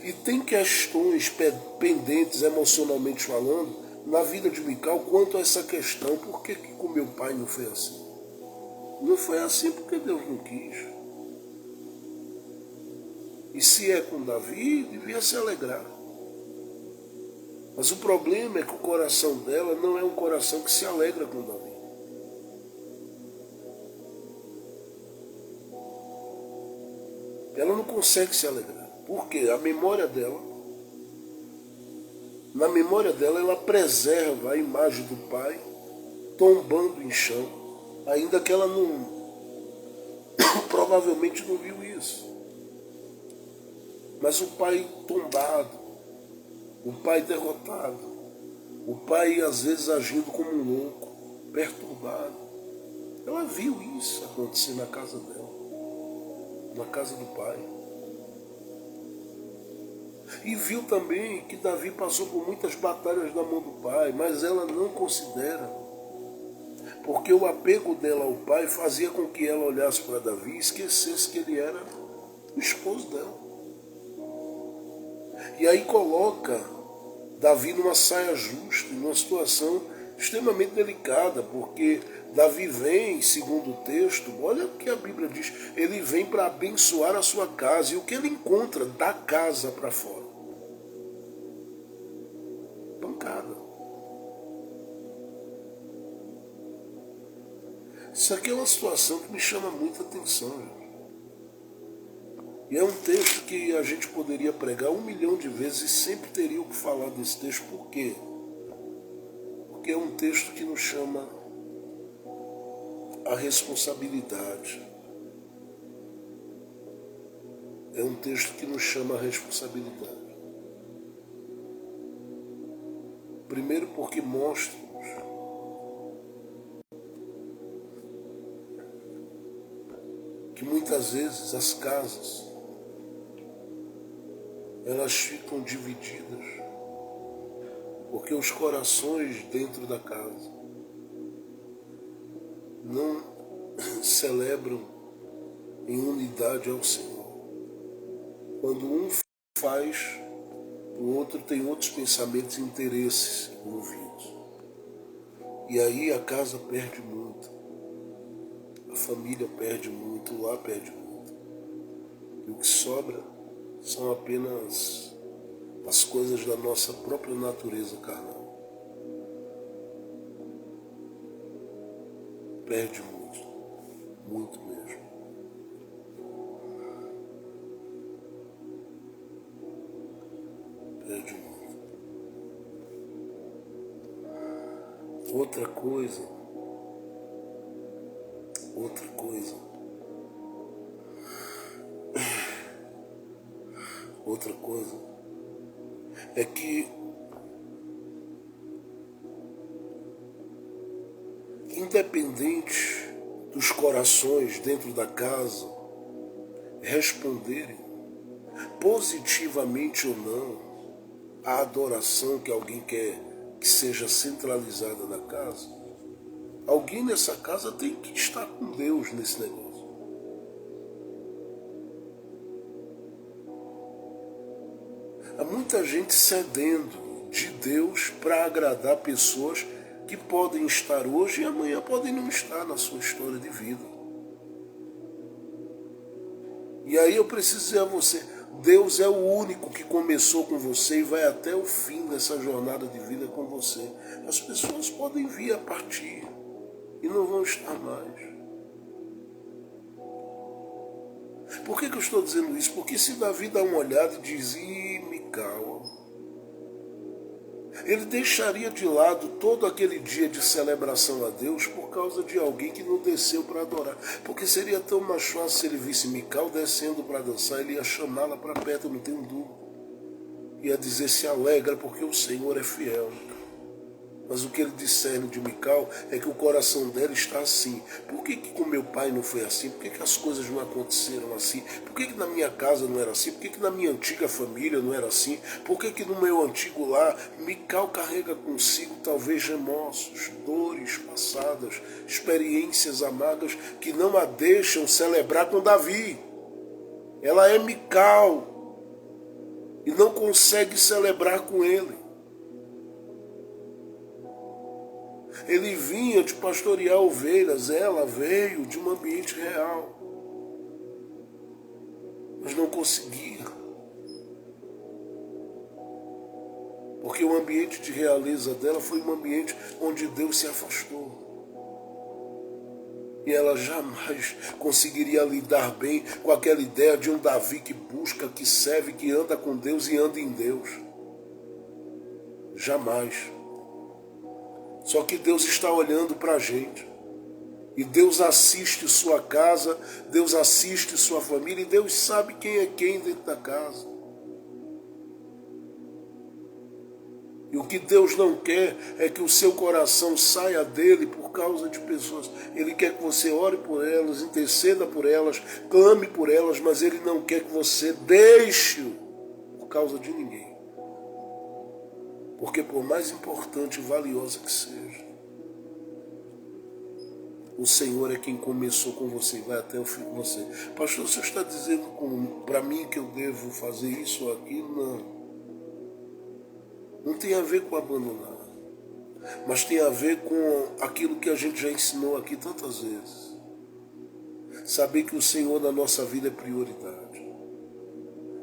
E tem questões pendentes, emocionalmente falando, na vida de Mical quanto a essa questão. Por que com meu pai não foi assim? Não foi assim porque Deus não quis. E se é com Davi, devia se alegrar. Mas o problema é que o coração dela não é um coração que se alegra com Davi. Ela não consegue se alegrar. Porque a memória dela, na memória dela, ela preserva a imagem do pai tombando em chão, ainda que ela não, provavelmente não viu isso. Mas o pai tombado, o pai derrotado, o pai às vezes agindo como um louco, perturbado. Ela viu isso acontecer na casa dela, na casa do pai. E viu também que Davi passou por muitas batalhas na mão do pai, mas ela não considera. Porque o apego dela ao pai fazia com que ela olhasse para Davi e esquecesse que ele era o esposo dela. E aí coloca Davi numa saia justa, numa situação extremamente delicada, porque Davi vem, segundo o texto, olha o que a Bíblia diz, ele vem para abençoar a sua casa, e o que ele encontra da casa para fora? Pancada. Isso aqui é uma situação que me chama muita atenção, gente. E é um texto que a gente poderia pregar 1 milhão de vezes e sempre teria o que falar desse texto. Por quê? Porque é um texto que nos chama a responsabilidade. É um texto que nos chama a responsabilidade. Primeiro porque mostra-nos que muitas vezes as casas elas ficam divididas porque os corações dentro da casa não celebram em unidade ao Senhor. Quando um faz, o outro tem outros pensamentos e interesses envolvidos. E aí a casa perde muito, a família perde muito, o lar perde muito. E o que sobra são apenas as coisas da nossa própria natureza carnal. Perde muito, muito mesmo. Perde muito. Outra coisa é que independente dos corações dentro da casa responderem positivamente ou não à adoração que alguém quer que seja centralizada na casa, alguém nessa casa tem que estar com Deus nesse negócio. Há muita gente cedendo de Deus para agradar pessoas que podem estar hoje e amanhã podem não estar na sua história de vida. E aí eu preciso dizer a você, Deus é o único que começou com você e vai até o fim dessa jornada de vida com você. As pessoas podem vir a partir e não vão estar mais. Por que eu estou dizendo isso? Porque se Davi dá uma olhada e diz, Mical, ele deixaria de lado todo aquele dia de celebração a Deus por causa de alguém que não desceu para adorar. Porque seria tão mais fácil se ele visse Mical descendo para dançar, ele ia chamá-la para perto, não tenho dúvida. Ia dizer, se alegra porque o Senhor é fiel. Mas o que ele discerne de Mical é que o coração dela está assim. Por que com meu pai não foi assim? Por que as coisas não aconteceram assim? Por que na minha casa não era assim? Por que na minha antiga família não era assim? Por que no meu antigo lar, Mical carrega consigo talvez remorsos, dores passadas, experiências amargas que não a deixam celebrar com Davi. Ela é Mical e não consegue celebrar com ele. Ele vinha de pastorear ovelhas, ela veio de um ambiente real, mas não conseguia. Porque o ambiente de realeza dela foi um ambiente onde Deus se afastou. E ela jamais conseguiria lidar bem com aquela ideia de um Davi que busca, que serve, que anda com Deus e anda em Deus. Jamais. Só que Deus está olhando para a gente. E Deus assiste sua casa, Deus assiste sua família, e Deus sabe quem é quem dentro da casa. E o que Deus não quer é que o seu coração saia dele por causa de pessoas. Ele quer que você ore por elas, interceda por elas, clame por elas, mas Ele não quer que você deixe por causa de ninguém. Porque por mais importante e valiosa que seja, o Senhor é quem começou com você e vai até o fim com você. Pastor, você está dizendo para mim que eu devo fazer isso ou aquilo? Não. Não tem a ver com abandonar. Mas tem a ver com aquilo que a gente já ensinou aqui tantas vezes. Saber que o Senhor na nossa vida é prioridade.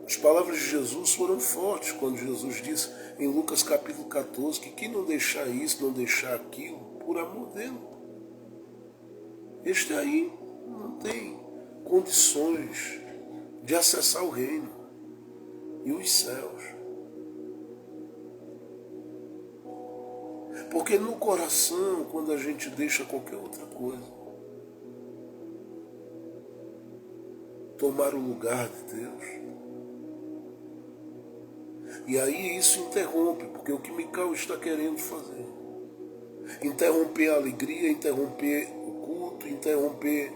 As palavras de Jesus foram fortes quando Jesus disse em Lucas capítulo 14 que quem não deixar isso, não deixar aquilo, por amor dele, este aí não tem condições de acessar o reino e os céus. Porque no coração, quando a gente deixa qualquer outra coisa tomar o lugar de Deus, e aí isso interrompe, porque o que Mical está querendo fazer, interromper a alegria, interromper o culto, interromper,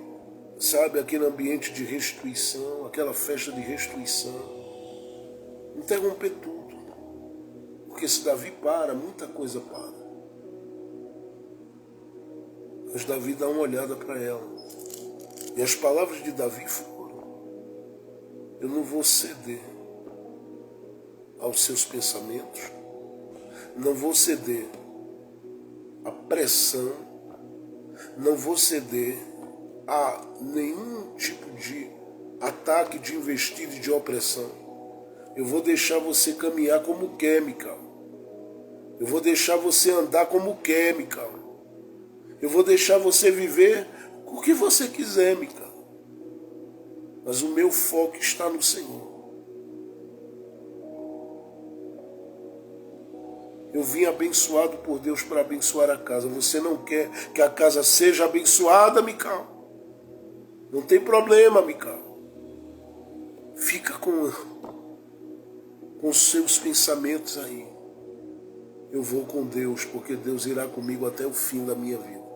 sabe, aquele ambiente de restituição, aquela festa de restituição, interromper tudo. Porque se Davi para, muita coisa para. Mas Davi dá uma olhada para ela. E as palavras de Davi foram eu não vou ceder aos seus pensamentos, não vou ceder à pressão, não vou ceder a nenhum tipo de ataque, de investida e de opressão. Eu vou deixar você caminhar como quer, Mical. Eu vou deixar você andar como quer, Mical. Eu vou deixar você viver o que você quiser, Mical. Mas o meu foco está no Senhor. Eu vim abençoado por Deus para abençoar a casa. Você não quer que a casa seja abençoada, Mical? Não tem problema, Mical. Fica com os seus pensamentos aí. Eu vou com Deus, porque Deus irá comigo até o fim da minha vida.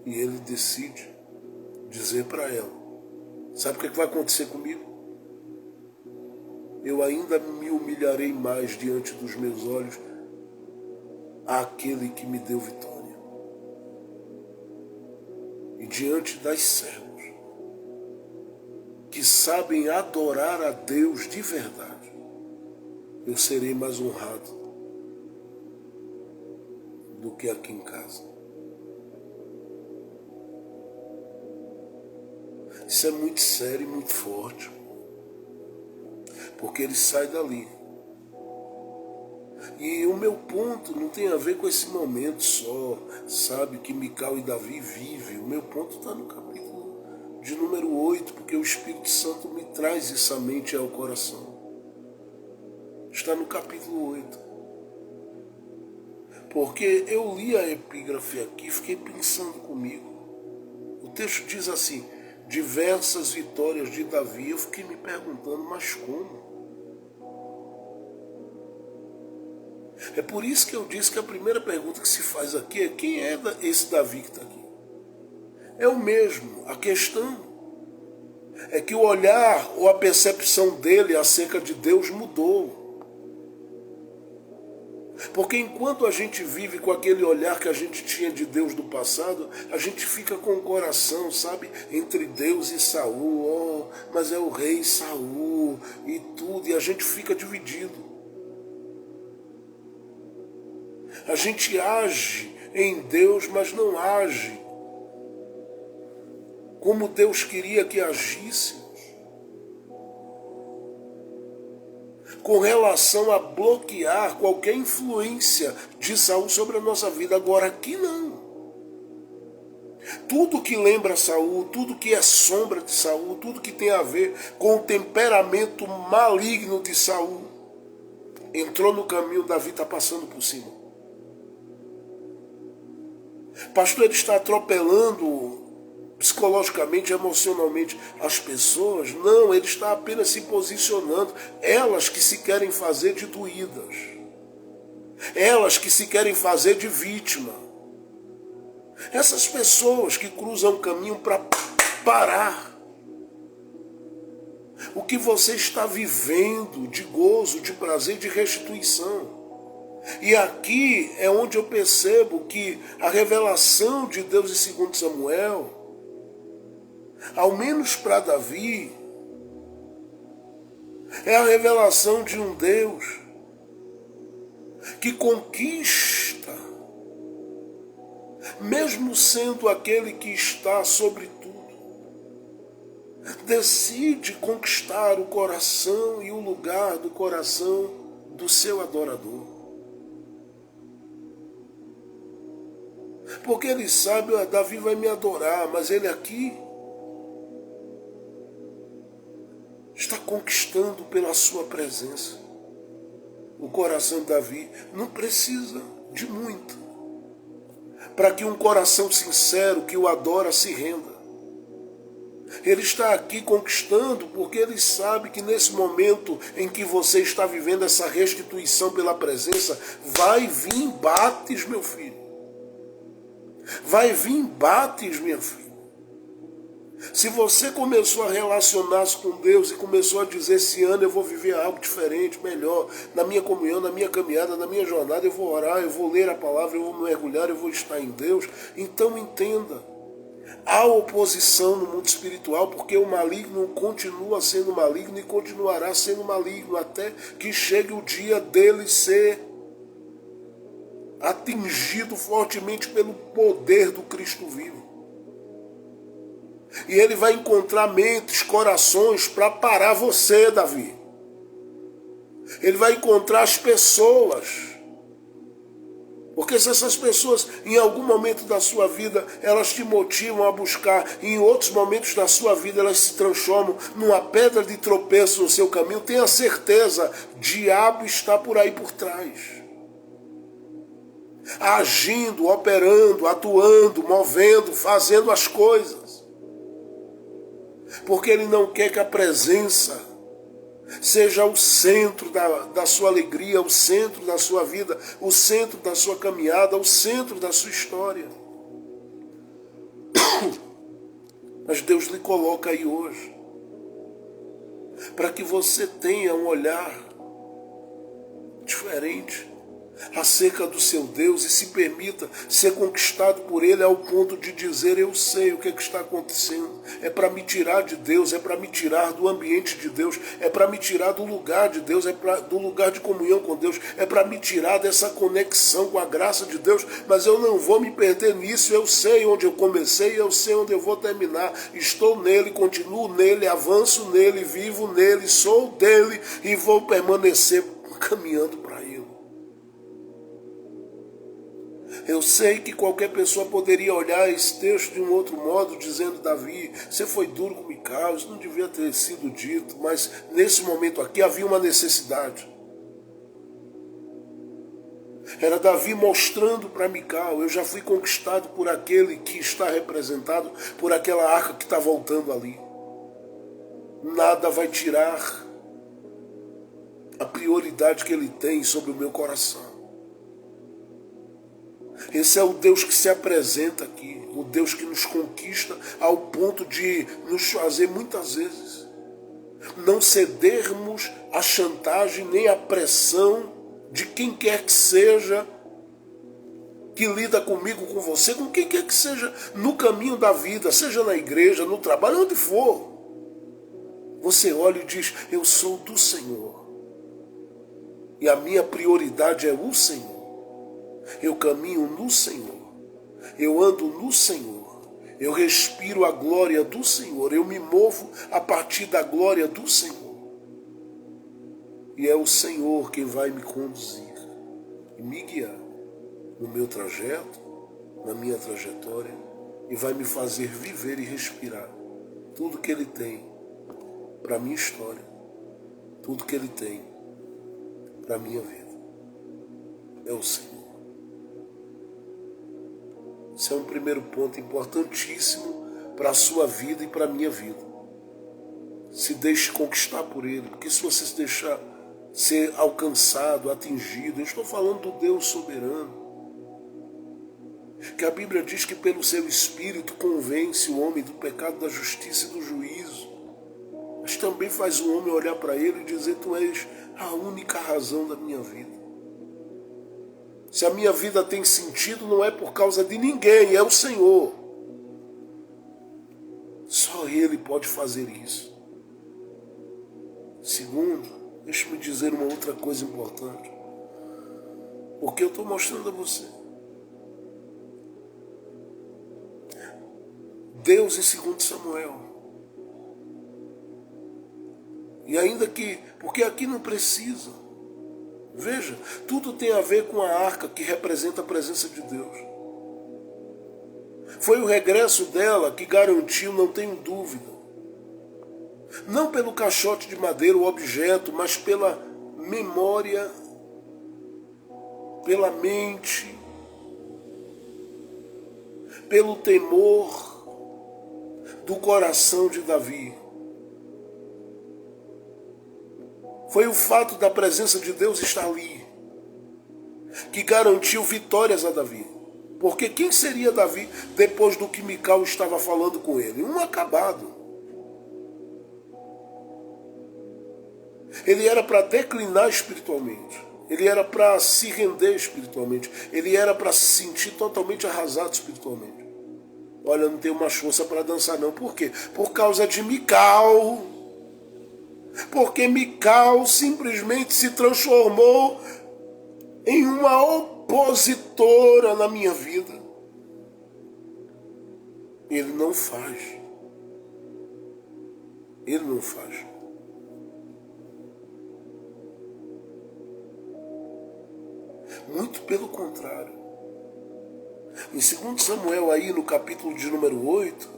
E ele decide dizer para ela, sabe o que vai acontecer comigo? Eu ainda me humilharei mais diante dos meus olhos àquele que me deu vitória. E diante das servas que sabem adorar a Deus de verdade, eu serei mais honrado do que aqui em casa. Isso é muito sério e muito forte, porque ele sai dali. E o meu ponto não tem a ver com esse momento só, sabe, que Mical e Davi vivem. O meu ponto está no capítulo de número 8, porque o Espírito Santo me traz isso à mente e ao coração. Está no capítulo 8. Porque eu li a epígrafe aqui e fiquei pensando comigo. O texto diz assim, diversas vitórias de Davi. Eu fiquei me perguntando, mas como? É por isso que eu disse que a primeira pergunta que se faz aqui é quem é esse Davi que está aqui? É o mesmo. A questão é que o olhar ou a percepção dele acerca de Deus mudou. Porque enquanto a gente vive com aquele olhar que a gente tinha de Deus do passado, a gente fica com o coração, sabe, entre Deus e Saul. Mas é o rei Saul e tudo, e a gente fica dividido. A gente age em Deus, mas não age como Deus queria que agíssemos, com relação a bloquear qualquer influência de Saul sobre a nossa vida. Agora aqui não. Tudo que lembra Saul, tudo que é sombra de Saul, tudo que tem a ver com o temperamento maligno de Saul, entrou no caminho, Davi está passando por cima. Pastor, ele está atropelando psicologicamente, emocionalmente as pessoas? Não, ele está apenas se posicionando. Elas que se querem fazer de doídas. Elas que se querem fazer de vítima. Essas pessoas que cruzam o caminho para parar o que você está vivendo de gozo, de prazer, de restituição. E aqui é onde eu percebo que a revelação de Deus em 2 Samuel, ao menos para Davi, é a revelação de um Deus que conquista, mesmo sendo aquele que está sobre tudo, decide conquistar o coração e o lugar do coração do seu adorador. Porque ele sabe, Davi vai me adorar, mas ele aqui está conquistando pela sua presença. O coração de Davi não precisa de muito para que um coração sincero que o adora se renda. Ele está aqui conquistando porque ele sabe que nesse momento em que você está vivendo essa restituição pela presença, vai vir embates, meu filho. Vai vir embates, minha filha. Se você começou a relacionar-se com Deus e começou a dizer, esse ano eu vou viver algo diferente, melhor, na minha comunhão, na minha caminhada, na minha jornada, eu vou orar, eu vou ler a palavra, eu vou mergulhar, eu vou estar em Deus, então entenda Há oposição no mundo espiritual porque o maligno continua sendo maligno e continuará sendo maligno até que chegue o dia dele ser atingido fortemente pelo poder do Cristo vivo. E ele vai encontrar mentes, corações para parar você, Davi. Ele vai encontrar as pessoas. Porque se essas pessoas, em algum momento da sua vida, elas te motivam a buscar, e em outros momentos da sua vida elas se transformam numa pedra de tropeço no seu caminho, tenha certeza, o diabo está por aí por trás. Agindo, operando, atuando, movendo, fazendo as coisas. Porque ele não quer que a presença seja o centro da sua alegria, o centro da sua vida, o centro da sua caminhada, o centro da sua história. Mas Deus lhe coloca aí hoje, para que você tenha um olhar diferente acerca do seu Deus e se permita ser conquistado por Ele ao ponto de dizer: eu sei o que está acontecendo, é para me tirar de Deus, é para me tirar do ambiente de Deus, é para me tirar do lugar de Deus, do lugar de comunhão com Deus, é para me tirar dessa conexão com a graça de Deus, mas eu não vou me perder nisso, eu sei onde eu comecei, eu sei onde eu vou terminar, estou nele, continuo nele, avanço nele, vivo nele, sou dele e vou permanecer caminhando para Ele. Eu sei que qualquer pessoa poderia olhar esse texto de um outro modo, dizendo: Davi, você foi duro com Mical, isso não devia ter sido dito, mas nesse momento aqui havia uma necessidade. Era Davi mostrando para Mical: eu já fui conquistado por aquele que está representado por aquela arca que está voltando ali. Nada vai tirar a prioridade que ele tem sobre o meu coração. Esse é o Deus que se apresenta aqui, o Deus que nos conquista ao ponto de nos fazer muitas vezes não cedermos à chantagem nem à pressão de quem quer que seja que lida comigo, com você, com quem quer que seja no caminho da vida, seja na igreja, no trabalho, onde for. Você olha e diz: eu sou do Senhor e a minha prioridade é o Senhor. Eu caminho no Senhor, eu ando no Senhor, eu respiro a glória do Senhor, eu me movo a partir da glória do Senhor. E é o Senhor quem vai me conduzir e me guiar no meu trajeto, na minha trajetória, e vai me fazer viver e respirar tudo que Ele tem para a minha história, tudo que Ele tem para a minha vida. É o Senhor. Esse é um primeiro ponto importantíssimo para a sua vida e para a minha vida. Se deixe conquistar por Ele, porque se você se deixar ser alcançado, atingido, eu estou falando do Deus soberano, que a Bíblia diz que pelo seu Espírito convence o homem do pecado, da justiça e do juízo, mas também faz o homem olhar para Ele e dizer: tu és a única razão da minha vida. Se a minha vida tem sentido, não é por causa de ninguém, é o Senhor. Só Ele pode fazer isso. Segundo, deixa-me dizer uma outra coisa importante. Porque eu estou mostrando a você. Deus em 2 Samuel. E ainda que, porque aqui não precisa. Veja, tudo tem a ver com a arca que representa a presença de Deus. Foi o regresso dela que garantiu, não tenho dúvida, não pelo caixote de madeira, o objeto, mas pela memória, pela mente, pelo temor do coração de Davi. Foi o fato da presença de Deus estar ali que garantiu vitórias a Davi. Porque quem seria Davi depois do que Mical estava falando com ele? Um acabado. Ele era para declinar espiritualmente. Ele era para se render espiritualmente. Ele era para se sentir totalmente arrasado espiritualmente. Olha, eu não tenho mais força para dançar não. Por quê? Por causa de Mical. Porque Mical simplesmente se transformou em uma opositora na minha vida. Ele não faz. Ele não faz. Muito pelo contrário. Em 2 Samuel, aí no capítulo de número 8,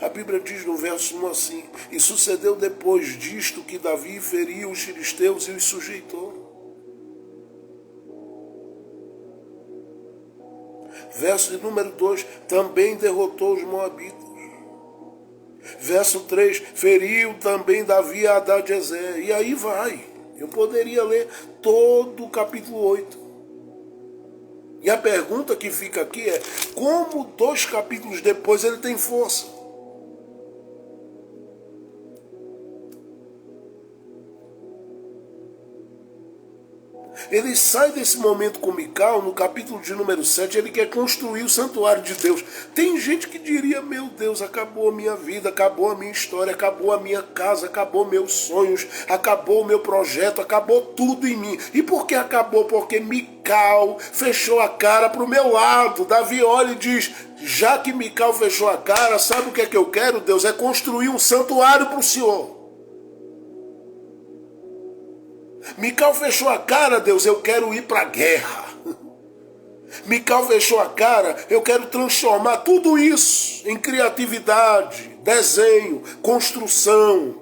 a Bíblia diz no verso 1 assim: e sucedeu depois disto que Davi feriu os filisteus e os sujeitou. Verso de número 2, também derrotou os moabitas. Verso 3, feriu também Davi a Hadadezer. E aí vai. Eu poderia ler todo o capítulo 8. E a pergunta que fica aqui é: como 2 capítulos depois ele tem força? Ele sai desse momento com Mical, no capítulo de número 7, ele quer construir o santuário de Deus. Tem gente que diria: meu Deus, acabou a minha vida, acabou a minha história, acabou a minha casa, acabou meus sonhos, acabou o meu projeto, acabou tudo em mim. E por que acabou? Porque Mical fechou a cara para o meu lado. Davi olha e diz: já que Mical fechou a cara, sabe o que é que eu quero, Deus? É construir um santuário para o Senhor. Mical fechou a cara, Deus, eu quero ir para a guerra. Mical fechou a cara, eu quero transformar tudo isso em criatividade, desenho, construção,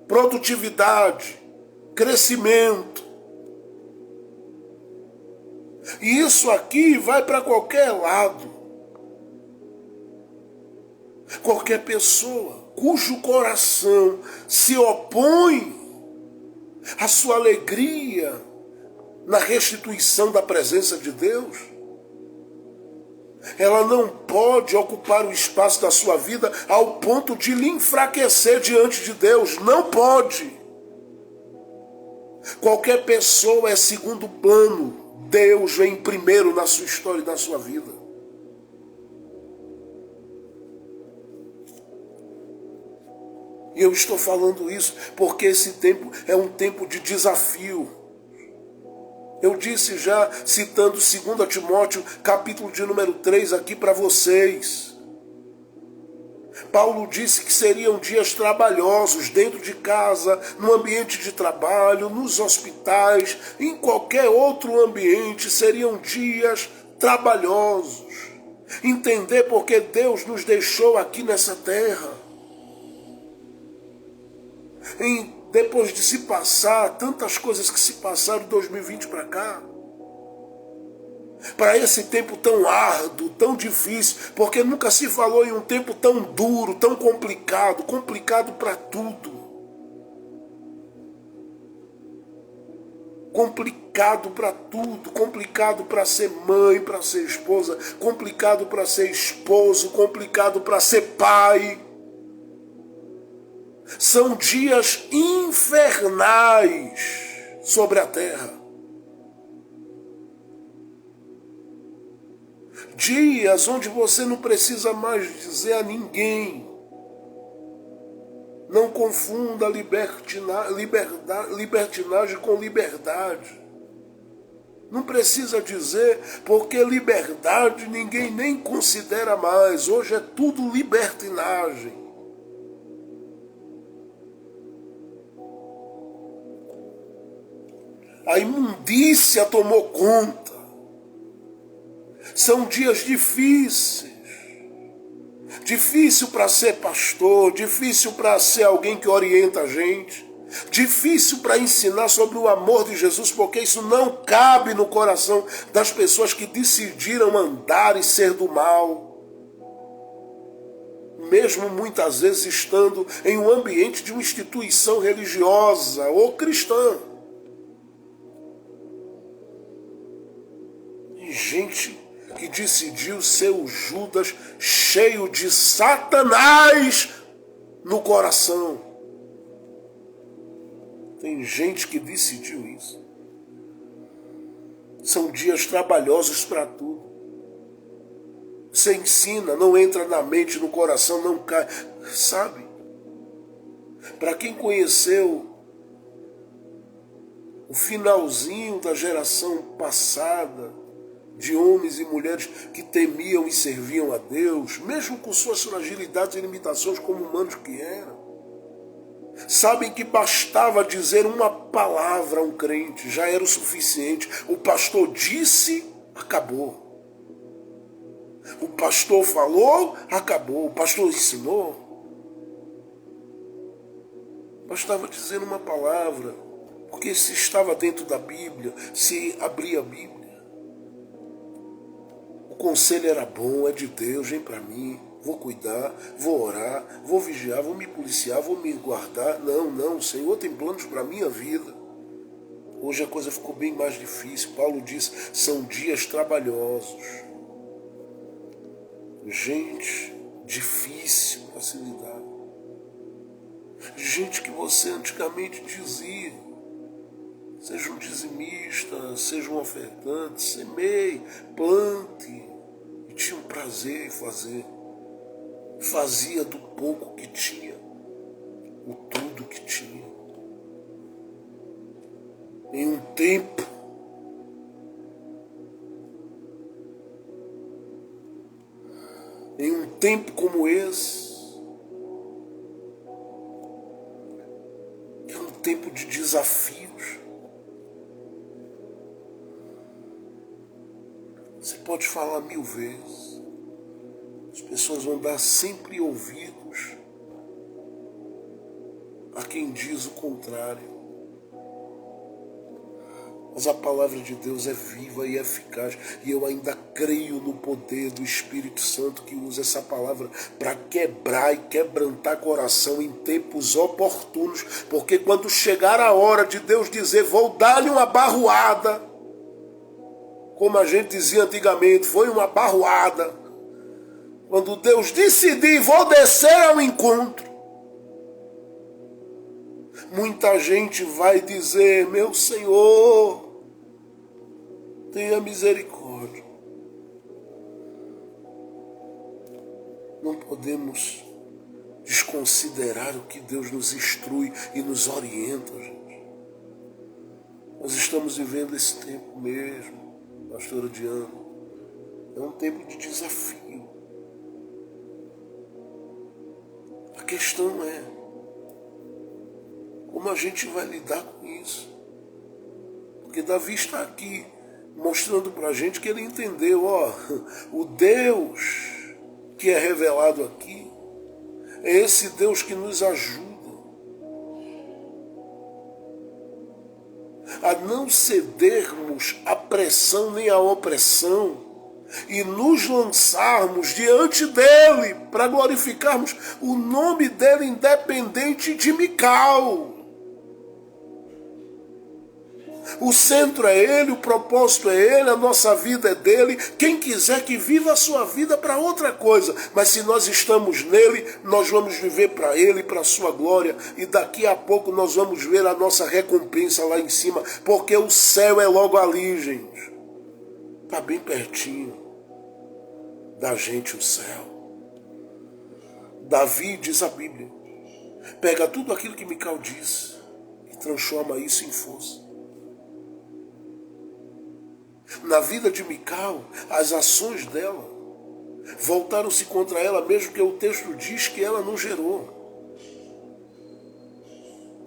produtividade, crescimento. E isso aqui vai para qualquer lado. Qualquer pessoa cujo coração se opõe à sua alegria na restituição da presença de Deus, ela não pode ocupar o espaço da sua vida ao ponto de lhe enfraquecer diante de Deus. Não pode. Qualquer pessoa é segundo plano. Deus vem primeiro na sua história e na sua vida. E eu estou falando isso porque esse tempo é um tempo de desafio. Eu disse já, citando 2 Timóteo, capítulo de número 3, aqui para vocês. Paulo disse que seriam dias trabalhosos dentro de casa, no ambiente de trabalho, nos hospitais, em qualquer outro ambiente, seriam dias trabalhosos. Entender porque Deus nos deixou aqui nessa terra. Depois de se passar tantas coisas que se passaram de 2020 para cá, para esse tempo tão árduo, tão difícil, porque nunca se falou em um tempo tão duro, tão complicado para tudo. Complicado para tudo, complicado para ser mãe, para ser esposa, complicado para ser esposo, complicado para ser pai. São dias infernais sobre a terra. Dias onde você não precisa mais dizer a ninguém: não confunda libertinagem com liberdade. Não precisa dizer, porque liberdade ninguém nem considera mais. Hoje é tudo libertinagem. A imundícia tomou conta. São dias difíceis. Difícil para ser pastor, difícil para ser alguém que orienta a gente, difícil para ensinar sobre o amor de Jesus, porque isso não cabe no coração das pessoas que decidiram andar e ser do mal. Mesmo muitas vezes estando em um ambiente de uma instituição religiosa ou cristã. Gente que decidiu ser o Judas cheio de Satanás no coração. Tem gente que decidiu isso. São dias trabalhosos para tudo. Você ensina, não entra na mente, no coração, não cai. Sabe? Para quem conheceu o finalzinho da geração passada, de homens e mulheres que temiam e serviam a Deus, mesmo com suas fragilidades e limitações como humanos que eram, sabem que bastava dizer uma palavra a um crente, já era o suficiente. O pastor disse, acabou. O pastor falou, acabou. O pastor ensinou. Bastava dizer uma palavra, porque se estava dentro da Bíblia, se abria a Bíblia, o conselho era bom, é de Deus, vem para mim, vou cuidar, vou orar, vou vigiar, vou me policiar, vou me guardar. Não, o Senhor tem planos para a minha vida. Hoje a coisa ficou bem mais difícil. Paulo diz, são dias trabalhosos. Gente difícil para se lidar. Gente que você antigamente dizia, seja um dizimista, seja um ofertante, semeie, plante, e tinha um prazer em fazer. Fazia do pouco que tinha, o tudo que tinha. Em um tempo, como esse, que é um tempo de desafios, você pode falar 1000 vezes, as pessoas vão dar sempre ouvidos a quem diz o contrário. Mas a palavra de Deus é viva e eficaz, e eu ainda creio no poder do Espírito Santo que usa essa palavra para quebrar e quebrantar coração em tempos oportunos, porque quando chegar a hora de Deus dizer, vou dar-lhe uma barroada, como a gente dizia antigamente, foi uma barroada, quando Deus decidir, vou descer ao encontro, muita gente vai dizer, meu Senhor, tenha misericórdia. Não podemos desconsiderar o que Deus nos instrui e nos orienta, gente. Nós estamos vivendo esse tempo mesmo, pastora Diana. É um tempo de desafio. A questão é como a gente vai lidar com isso. Porque Davi está aqui mostrando para a gente que ele entendeu, o Deus que é revelado aqui é esse Deus que nos ajuda a não cedermos à pressão nem à opressão e nos lançarmos diante dele para glorificarmos o nome dele, independente de Mical. O centro é ele, o propósito é ele, a nossa vida é dele. Quem quiser que viva a sua vida para outra coisa, mas se nós estamos nele, nós vamos viver para ele, para a sua glória, e daqui a pouco nós vamos ver a nossa recompensa lá em cima, porque o céu é logo ali, gente. Está bem pertinho da gente o céu. Davi, diz a Bíblia, pega tudo aquilo que Mical disse e transforma isso em força. Na vida de Mical, as ações dela voltaram-se contra ela, mesmo que o texto diz que ela não gerou.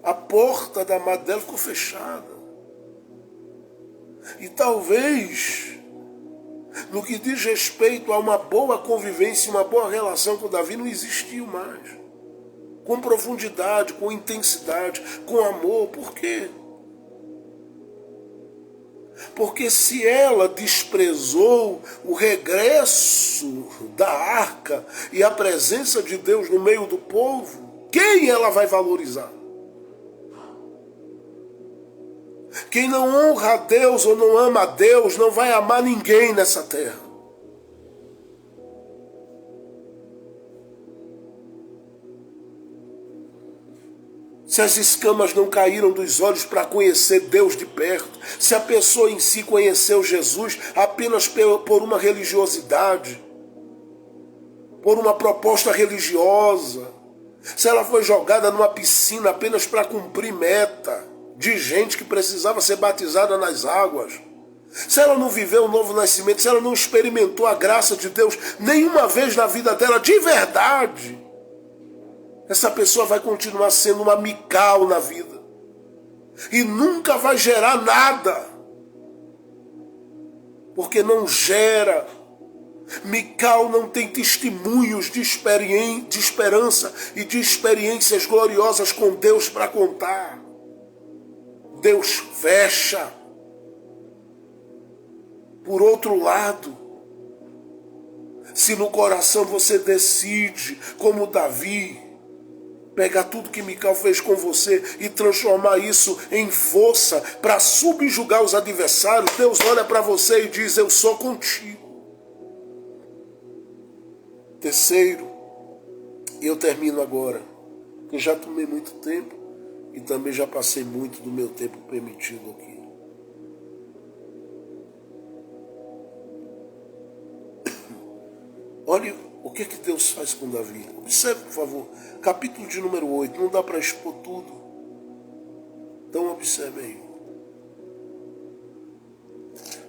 A porta da amada dela ficou fechada. E talvez, no que diz respeito a uma boa convivência, uma boa relação com Davi, não existiu mais. Com profundidade, com intensidade, com amor. Por quê? Porque se ela desprezou o regresso da arca e a presença de Deus no meio do povo, quem ela vai valorizar? Quem não honra a Deus ou não ama a Deus não vai amar ninguém nessa terra. Se as escamas não caíram dos olhos para conhecer Deus de perto, se a pessoa em si conheceu Jesus apenas por uma religiosidade, por uma proposta religiosa, se ela foi jogada numa piscina apenas para cumprir meta de gente que precisava ser batizada nas águas, se ela não viveu o novo nascimento, se ela não experimentou a graça de Deus nenhuma vez na vida dela de verdade, essa pessoa vai continuar sendo uma Mical na vida e nunca vai gerar nada, porque não gera. Mical não tem testemunhos de esperança e de experiências gloriosas com Deus para contar. Deus fecha. Por outro lado, se no coração você decide, como Davi, pegar tudo que Mical fez com você e transformar isso em força para subjugar os adversários, Deus olha para você e diz: eu sou contigo. Terceiro, e eu termino agora, porque já tomei muito tempo e também já passei muito do meu tempo permitido aqui. Olha o que Deus faz com Davi. Observe, por favor, capítulo de número 8, não dá para expor tudo. Então observe aí.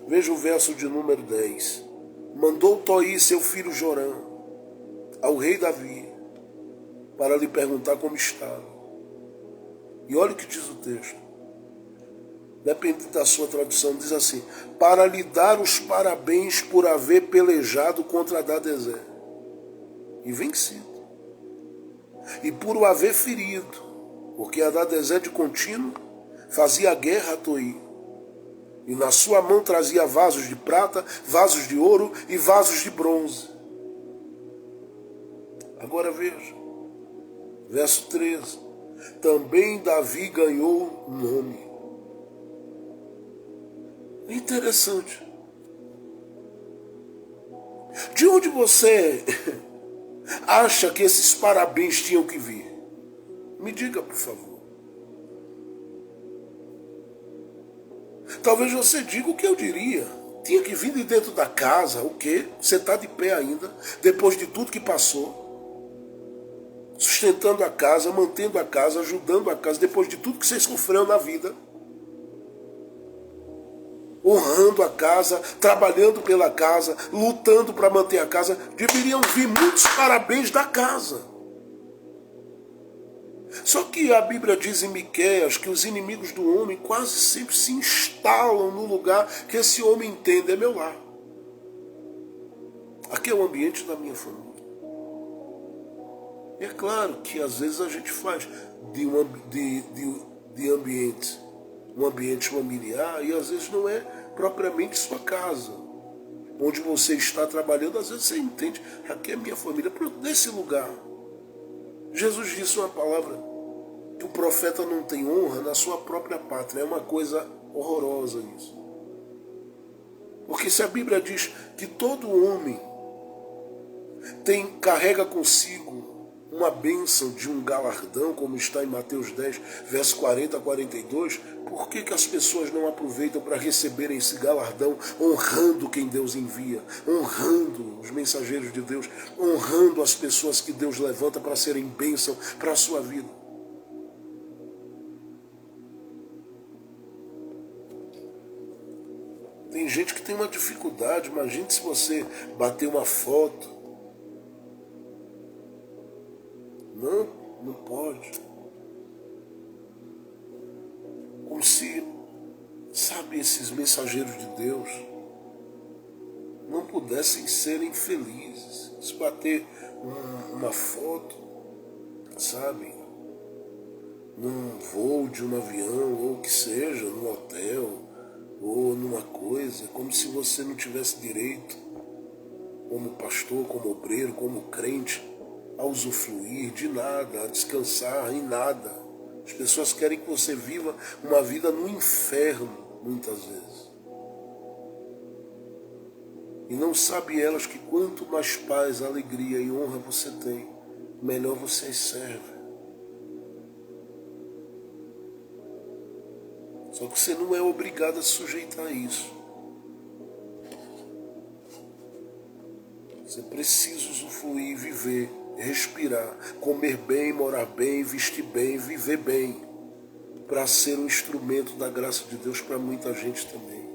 Veja o verso de número 10. Mandou Toí, seu filho Jorã, ao rei Davi, para lhe perguntar como estava. E olha o que diz o texto. Depende da sua tradução, diz assim: para lhe dar os parabéns por haver pelejado contra Hadadezer e vencido, e por o haver ferido, porque Hadadezer de contínuo fazia guerra a Toí, e na sua mão trazia vasos de prata, vasos de ouro e vasos de bronze. Agora veja, verso 13. Também Davi ganhou nome. É interessante. De onde você acha que esses parabéns tinham que vir? Me diga, por favor. Talvez você diga o que eu diria. Tinha que vir de dentro da casa. O quê? Você está de pé ainda, depois de tudo que passou, sustentando a casa, mantendo a casa, ajudando a casa, depois de tudo que você sofreu na vida, honrando a casa, trabalhando pela casa, lutando para manter a casa. Deveriam vir muitos parabéns da casa. Só que a Bíblia diz em Miqueias que os inimigos do homem quase sempre se instalam no lugar que esse homem entende é meu lar. Aqui é o ambiente da minha família. E é claro que às vezes a gente faz de ambiente um ambiente familiar, e às vezes não é propriamente sua casa, onde você está trabalhando. Às vezes você entende, aqui é minha família. Nesse lugar, Jesus disse uma palavra, que o profeta não tem honra na sua própria pátria. É uma coisa horrorosa isso. Porque se a Bíblia diz que todo homem carrega consigo uma bênção de um galardão, como está em Mateus 10, verso 40 a 42, por que as pessoas não aproveitam para receberem esse galardão, honrando quem Deus envia, honrando os mensageiros de Deus, honrando as pessoas que Deus levanta para serem bênção para a sua vida? Tem gente que tem uma dificuldade. Imagine se você bater uma foto. Não pode. Como se, sabe, esses mensageiros de Deus não pudessem serem felizes. Se bater uma foto, sabe, num voo de um avião, ou o que seja, num hotel, ou numa coisa, como se você não tivesse direito, como pastor, como obreiro, como crente, a usufruir de nada, a descansar em nada. As pessoas querem que você viva uma vida no inferno, muitas vezes. E não sabem elas que quanto mais paz, alegria e honra você tem, melhor você serve. Só que você não é obrigado a se sujeitar a isso. Você precisa usufruir, viver, respirar, comer bem, morar bem, vestir bem, viver bem, para ser um instrumento da graça de Deus para muita gente também.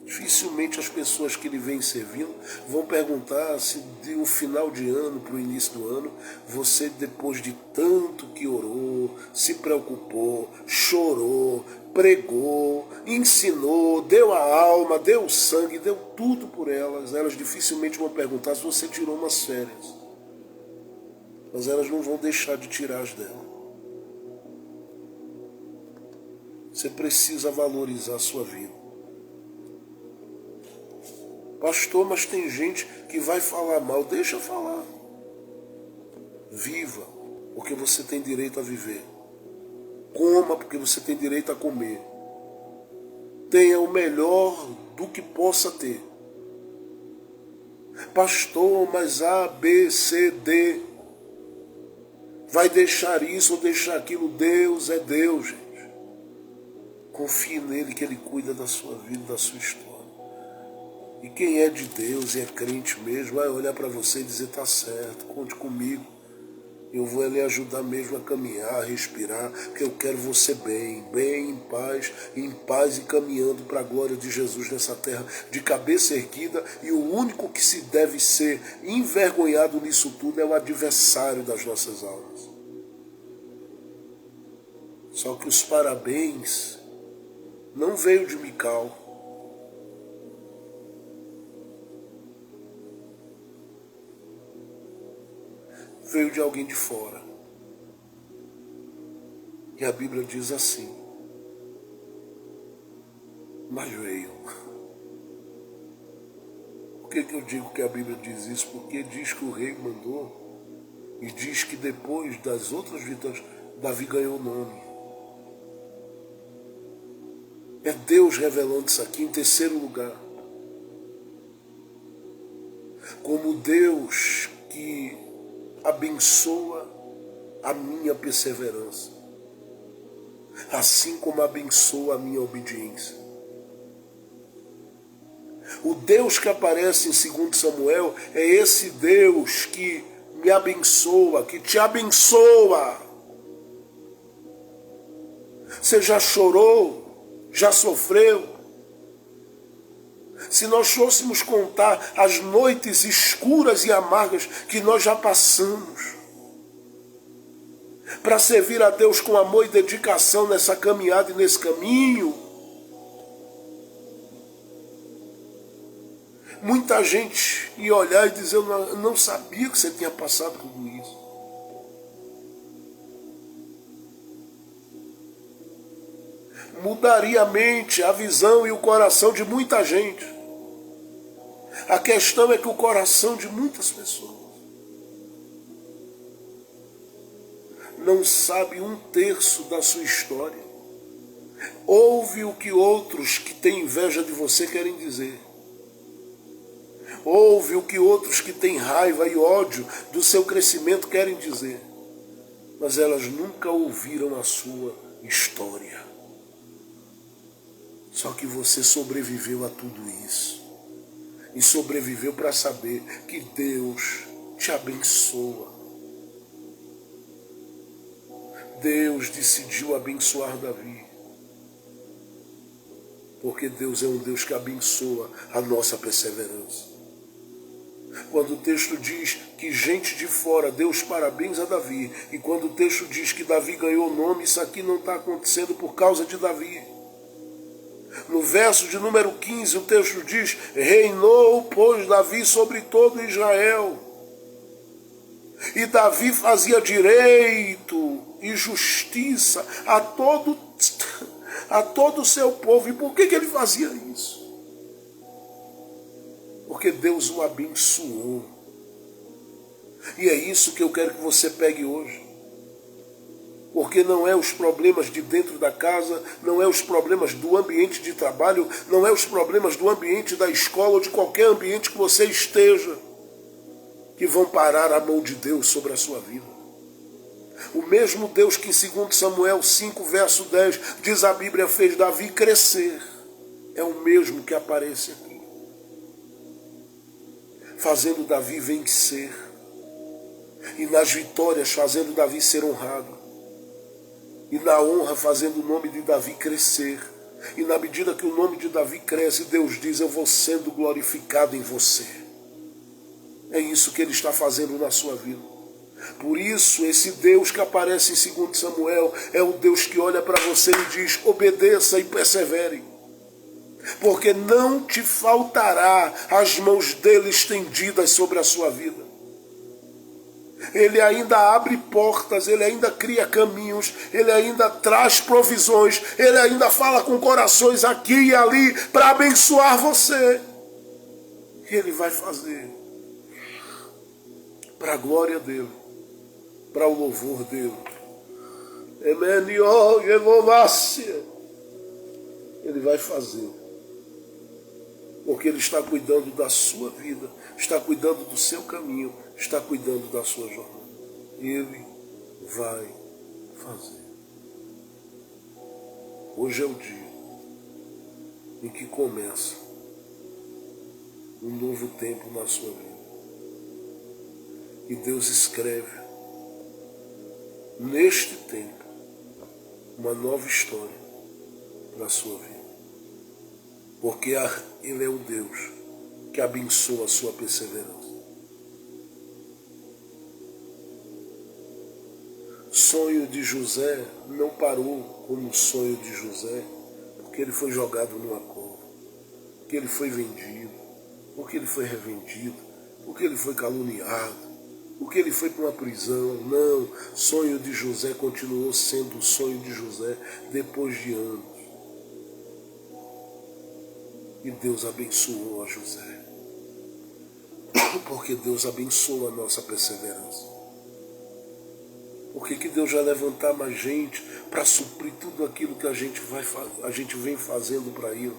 Dificilmente as pessoas que lhe vêm servindo vão perguntar se de um final de ano para o início do ano, você, depois de tanto que orou, se preocupou, chorou, pregou, ensinou, deu a alma, deu o sangue, deu tudo por elas dificilmente vão perguntar se você tirou umas férias. Mas elas não vão deixar de tirar as dela. Você precisa valorizar a sua vida. Pastor, mas tem gente que vai falar mal. Deixa falar. Viva, porque você tem direito a viver. Coma, porque você tem direito a comer. Tenha o melhor do que possa ter. Pastor, mas A, B, C, D. Vai deixar isso ou deixar aquilo. Deus é Deus, gente. Confie nele que ele cuida da sua vida, da sua história. E quem é de Deus e é crente mesmo, vai olhar para você e dizer, tá certo, conte comigo. Eu vou lhe ajudar mesmo a caminhar, a respirar, porque eu quero você bem, em paz e caminhando para a glória de Jesus nessa terra, de cabeça erguida, e o único que se deve ser envergonhado nisso tudo é o adversário das nossas almas. Só que os parabéns não veio de Mical. Veio de alguém de fora. E a Bíblia diz assim, mas veio. Por que eu digo que a Bíblia diz isso? Porque diz que o rei mandou e diz que depois das outras vitórias, Davi ganhou o nome. É Deus revelando isso aqui em terceiro lugar. Como Deus que abençoa a minha perseverança, assim como abençoa a minha obediência. O Deus que aparece em 2 Samuel é esse Deus que me abençoa, que te abençoa. Você já chorou? Já sofreu? Se nós fôssemos contar as noites escuras e amargas que nós já passamos, para servir a Deus com amor e dedicação nessa caminhada e nesse caminho, muita gente ia olhar e dizer, eu não sabia que você tinha passado por isso. Mudaria a mente, a visão e o coração de muita gente. A questão é que o coração de muitas pessoas não sabe 1/3 da sua história. Ouve o que outros que têm inveja de você querem dizer. Ouve o que outros que têm raiva e ódio do seu crescimento querem dizer. Mas elas nunca ouviram a sua história. Só que você sobreviveu a tudo isso. E sobreviveu para saber que Deus te abençoa. Deus decidiu abençoar Davi. Porque Deus é um Deus que abençoa a nossa perseverança. Quando o texto diz que gente de fora deu os parabéns a Davi, e quando o texto diz que Davi ganhou o nome, isso aqui não está acontecendo por causa de Davi. No verso de número 15, o texto diz, reinou, pois, Davi sobre todo Israel. E Davi fazia direito e justiça a todo o seu povo. E por que ele fazia isso? Porque Deus o abençoou. E é isso que eu quero que você pegue hoje. Porque não é os problemas de dentro da casa, não é os problemas do ambiente de trabalho, não é os problemas do ambiente da escola ou de qualquer ambiente que você esteja, que vão parar a mão de Deus sobre a sua vida. O mesmo Deus que em 2 Samuel 5, verso 10, diz a Bíblia, fez Davi crescer. é o mesmo que aparece aqui, fazendo Davi vencer, e nas vitórias fazendo Davi ser honrado, e na honra fazendo o nome de Davi crescer. E na medida que o nome de Davi cresce, Deus diz: eu vou sendo glorificado em você. É isso que ele está fazendo na sua vida. Por isso, esse Deus que aparece em 2 Samuel é o Deus que olha para você e diz: obedeça e persevere, porque não te faltará as mãos dele estendidas sobre a sua vida. Ele ainda abre portas, ele ainda cria caminhos, ele ainda traz provisões, ele ainda fala com corações aqui e ali para abençoar você. E ele vai fazer para a glória dele, para o louvor dele. Ele vai fazer, porque ele está cuidando da sua vida, está cuidando do seu caminho, está cuidando da sua jornada. Ele vai fazer. Hoje é o dia em que começa um novo tempo na sua vida. E Deus escreve neste tempo uma nova história para a sua vida. Porque Ele é um Deus que abençoa a sua perseverança. Sonho de José não parou como o sonho de José, porque ele foi jogado numa cova, porque ele foi vendido, porque ele foi revendido, porque ele foi caluniado, porque ele foi para uma prisão. Não, sonho de José continuou sendo o sonho de José depois de anos. E Deus abençoou a José, porque Deus abençoa a nossa perseverança. Por que Deus vai levantar mais gente para suprir tudo aquilo que a gente vem fazendo para Ele?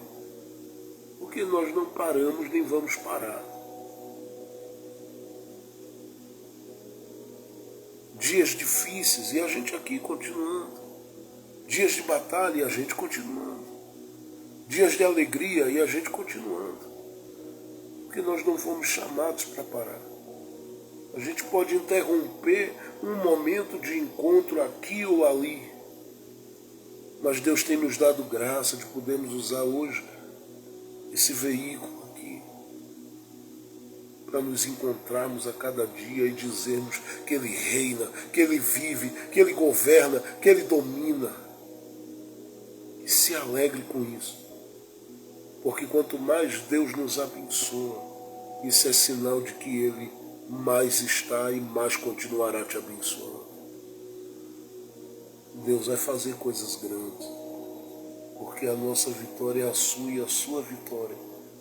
Porque nós não paramos nem vamos parar. Dias difíceis e a gente aqui continuando. Dias de batalha e a gente continuando. Dias de alegria e a gente continuando. Porque nós não fomos chamados para parar. A gente pode interromper um momento de encontro aqui ou ali, mas Deus tem nos dado graça de podermos usar hoje esse veículo aqui para nos encontrarmos a cada dia e dizermos que Ele reina, que Ele vive, que Ele governa, que Ele domina. E se alegre com isso, porque quanto mais Deus nos abençoa, isso é sinal de que Ele mais está e mais continuará te abençoando. Deus vai fazer coisas grandes, porque a nossa vitória é a sua e a sua vitória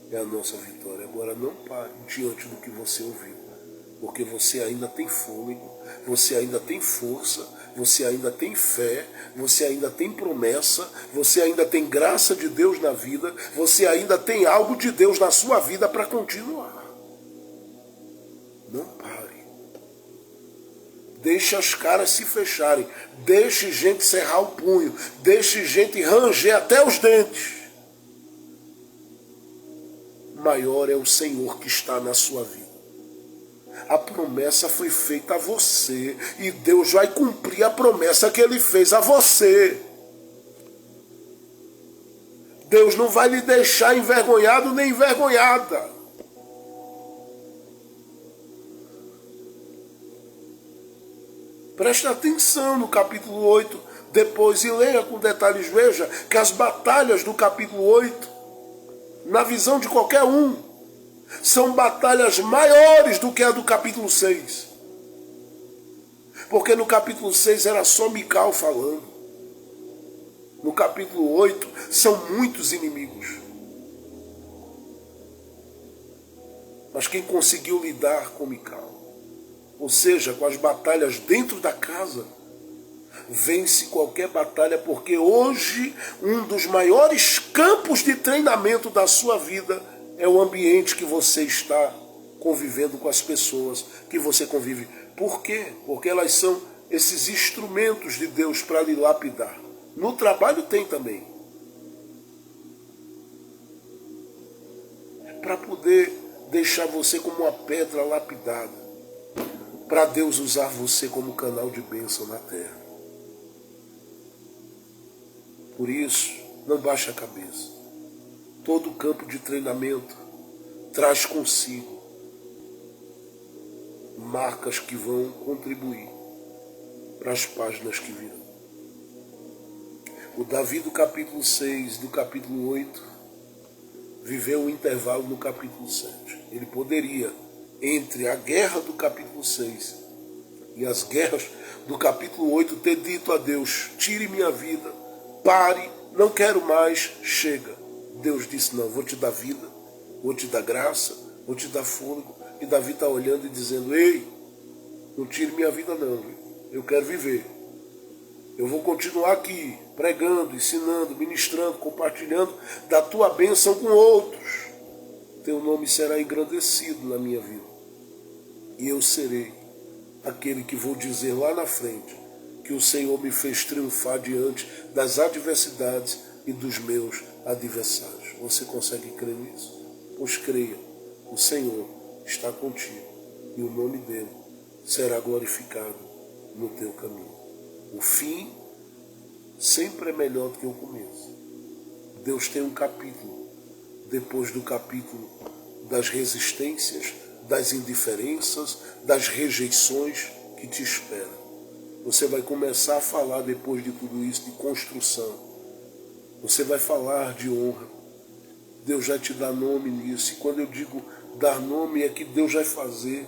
é a nossa vitória. Agora não pare diante do que você ouviu, porque você ainda tem fôlego, você ainda tem força, você ainda tem fé, você ainda tem promessa, você ainda tem graça de Deus na vida, você ainda tem algo de Deus na sua vida para continuar. Não pare. Deixe as caras se fecharem. Deixe gente cerrar o punho. Deixe gente ranger até os dentes. Maior é o Senhor que está na sua vida. A promessa foi feita a você. E Deus vai cumprir a promessa que Ele fez a você. Deus não vai lhe deixar envergonhado nem envergonhada. Preste atenção no capítulo 8, depois, e leia com detalhes. Veja que as batalhas do capítulo 8, na visão de qualquer um, são batalhas maiores do que a do capítulo 6. Porque no capítulo 6 era só Mical falando. No capítulo 8 são muitos inimigos. Mas quem conseguiu lidar com Mical, ou seja, com as batalhas dentro da casa, vence qualquer batalha, porque hoje um dos maiores campos de treinamento da sua vida é o ambiente que você está convivendo com as pessoas que você convive. Por quê? Porque elas são esses instrumentos de Deus para lhe lapidar. No trabalho tem também. para poder deixar você como uma pedra lapidada, para Deus usar você como canal de bênção na terra. Por isso, não baixe a cabeça. Todo campo de treinamento traz consigo marcas que vão contribuir para as páginas que virão. O Davi do capítulo 6, do capítulo 8, viveu um intervalo no capítulo 7. Ele poderia, entre a guerra do capítulo 6 e as guerras do capítulo 8, ter dito a Deus: tire minha vida, pare, não quero mais, chega. Deus disse: não, vou te dar vida, vou te dar graça, vou te dar fôlego. E Davi está olhando e dizendo: ei, não tire minha vida não, eu quero viver. Eu vou continuar aqui, pregando, ensinando, ministrando, compartilhando da tua bênção com outros. Teu nome será engrandecido na minha vida. E eu serei aquele que vou dizer lá na frente que o Senhor me fez triunfar diante das adversidades e dos meus adversários. Você consegue crer nisso? Pois creia, o Senhor está contigo e o nome dele será glorificado no teu caminho. O fim sempre é melhor do que o começo. Deus tem um capítulo depois do capítulo das resistências, das indiferenças, das rejeições que te espera. Você vai começar a falar depois de tudo isso de construção. Você vai falar de honra. Deus vai te dar nome nisso. E quando eu digo dar nome, é que Deus vai fazer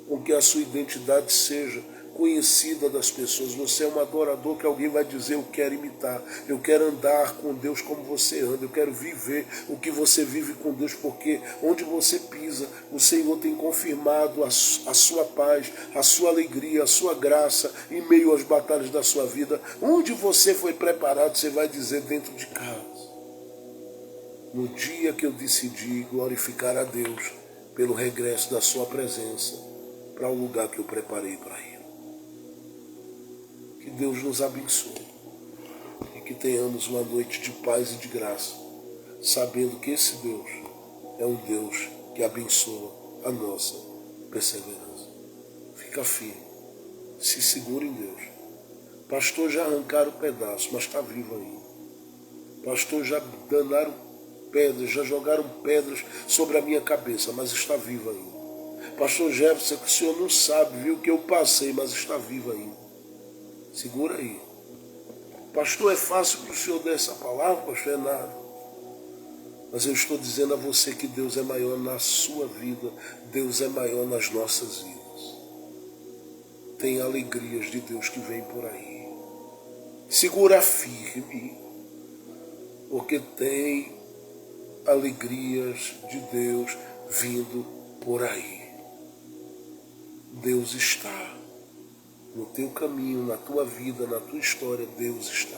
com que a sua identidade seja conhecida das pessoas. Você é um adorador que alguém vai dizer: eu quero imitar, eu quero andar com Deus como você anda, eu quero viver o que você vive com Deus, porque onde você pisa, o Senhor tem confirmado a sua paz, a sua alegria, a sua graça em meio às batalhas da sua vida. Onde você foi preparado, você vai dizer: dentro de casa. No dia que eu decidi glorificar a Deus pelo regresso da sua presença para o lugar que eu preparei para ir. Que Deus nos abençoe e que tenhamos uma noite de paz e de graça, sabendo que esse Deus é um Deus que abençoa a nossa perseverança. Fica firme, se segura em Deus. Pastor, já arrancaram o pedaço, mas está vivo ainda. Pastor, já danaram pedras, já jogaram pedras sobre a minha cabeça, mas está vivo ainda. Pastor Jefferson, que o senhor não sabe, viu, que eu passei, mas está vivo ainda. Segura aí. Pastor, é fácil para o senhor dar essa palavra? Pastor, é nada. Mas eu estou dizendo a você que Deus é maior na sua vida, Deus é maior nas nossas vidas. Tem alegrias de Deus que vem por aí. Segura firme, porque tem alegrias de Deus vindo por aí. Deus está no teu caminho, na tua vida, na tua história. Deus está.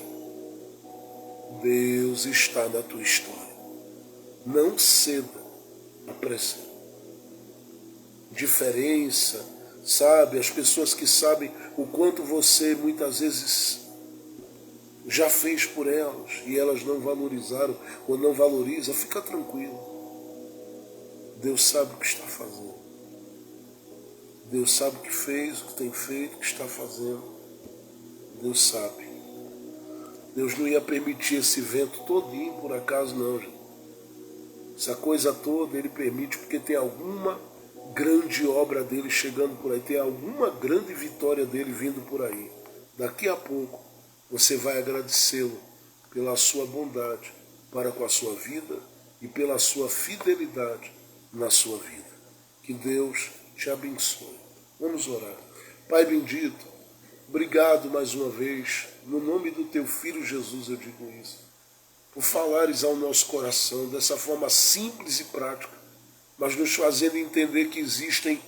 Deus está na tua história. Não ceda à pressão. Diferença, sabe? As pessoas que sabem o quanto você muitas vezes já fez por elas e elas não valorizaram ou não valorizam, fica tranquilo. Deus sabe o que está fazendo. Deus sabe o que fez, o que tem feito, o que está fazendo. Deus sabe. Deus não ia permitir esse vento todinho por acaso, não, gente. Essa coisa toda Ele permite porque tem alguma grande obra dele chegando por aí, tem alguma grande vitória dele vindo por aí. Daqui a pouco você vai agradecê-lo pela sua bondade para com a sua vida e pela sua fidelidade na sua vida. Que Deus te abençoe. Vamos orar. Pai bendito, obrigado mais uma vez, no nome do teu Filho Jesus eu digo isso, por falares ao nosso coração dessa forma simples e prática, mas nos fazendo entender que existem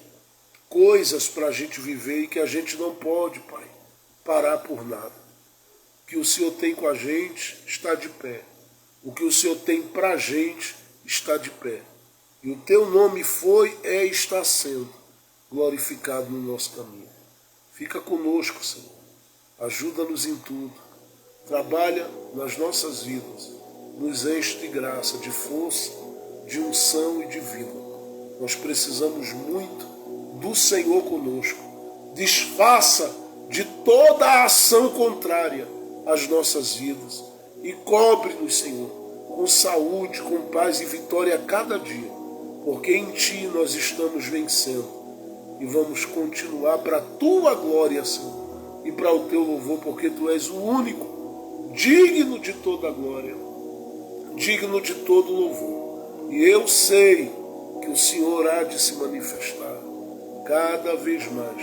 coisas para a gente viver e que a gente não pode, Pai, parar por nada. O que o Senhor tem com a gente está de pé. O que o Senhor tem para a gente está de pé. E o teu nome foi, é e está sendo glorificado no nosso caminho. Fica conosco, Senhor. Ajuda-nos em tudo. Trabalha nas nossas vidas. Nos enche de graça, de força, de unção e de vida. Nós precisamos muito do Senhor conosco. Desfaça de toda a ação contrária às nossas vidas e cobre-nos, Senhor, com saúde, com paz e vitória a cada dia, porque em Ti nós estamos vencendo e vamos continuar para a Tua glória, Senhor, e para o Teu louvor, porque Tu és o único, digno de toda a glória, digno de todo louvor. E eu sei que o Senhor há de se manifestar cada vez mais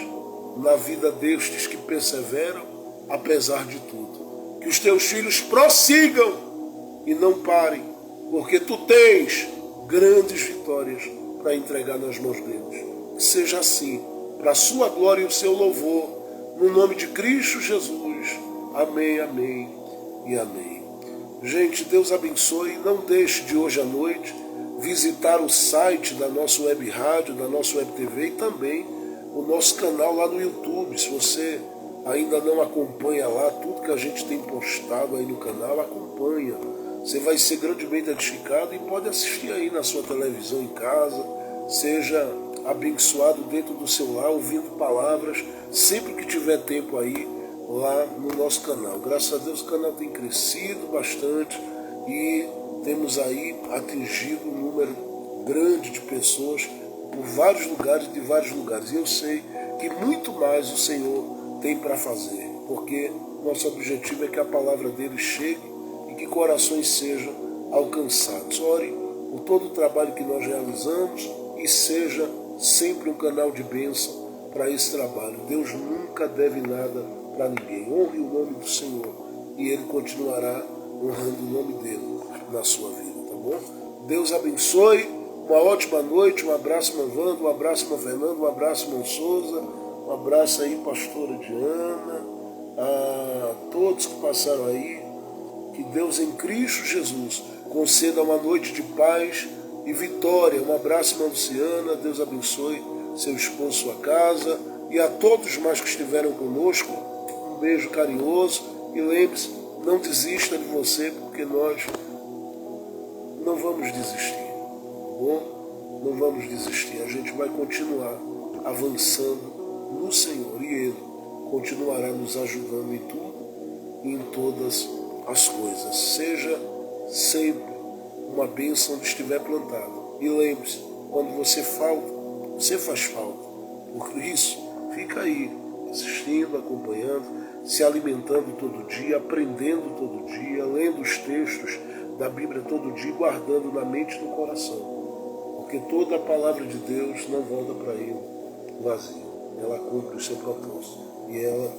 na vida destes que perseveram, apesar de tudo. Que os Teus filhos prossigam e não parem, porque Tu tens grandes vitórias para entregar nas mãos deles. Que seja assim, para a Sua glória e o Seu louvor, no nome de Cristo Jesus. Amém, amém e amém. Gente, Deus abençoe. Não deixe de hoje à noite visitar o site da nossa web rádio, da nossa web TV e também o nosso canal lá no YouTube. Se você ainda não acompanha lá tudo que a gente tem postado aí no canal, acompanha. Você vai ser grandemente edificado e pode assistir aí na sua televisão em casa. Seja abençoado dentro do seu lar, ouvindo palavras, sempre que tiver tempo aí, lá no nosso canal. Graças a Deus o canal tem crescido bastante e temos aí atingido um número grande de pessoas por vários lugares, de vários lugares. E eu sei que muito mais o Senhor tem para fazer, porque nosso objetivo é que a palavra dele chegue e que corações sejam alcançados. Ore por todo o trabalho que nós realizamos e seja sempre um canal de bênção para esse trabalho. Deus nunca deve nada para ninguém. Honre o nome do Senhor e Ele continuará honrando o nome dele na sua vida, tá bom? Deus abençoe, uma ótima noite, um abraço, irmã Wanda, um abraço, irmã Fernanda, um abraço, irmã Souza, um abraço aí, pastora Diana, a todos que passaram aí. Que Deus em Cristo Jesus conceda uma noite de paz e vitória. Um abraço, irmã Luciana, Deus abençoe seu esposo, sua casa, e a todos mais que estiveram conosco, um beijo carinhoso, e lembre-se, não desista de você, porque nós não vamos desistir, tá bom? Não vamos desistir, a gente vai continuar avançando no Senhor, e Ele continuará nos ajudando em tudo e em todas as coisas. Seja sempre uma bênção onde estiver plantado. E lembre-se, quando você falta, você faz falta. Por isso, fica aí, assistindo, acompanhando, se alimentando todo dia, aprendendo todo dia, lendo os textos da Bíblia todo dia, guardando na mente e no coração. Porque toda a palavra de Deus não volta para Ele vazia. Ela cumpre o seu propósito. E ela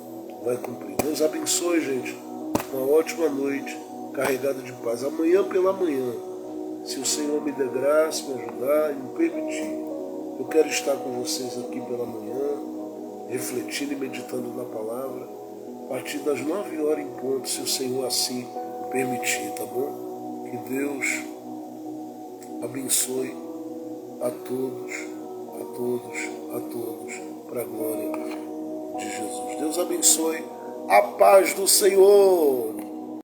vai cumprir. Deus abençoe, gente. Uma ótima noite, carregada de paz. Amanhã pela manhã, se o Senhor me der graça, me ajudar e me permitir, eu quero estar com vocês aqui pela manhã, refletindo e meditando na palavra, a partir das 9 horas em ponto, se o Senhor assim permitir, tá bom? Que Deus abençoe a todos, a todos, a todos, para a glória de Jesus. Deus abençoe. A paz do Senhor.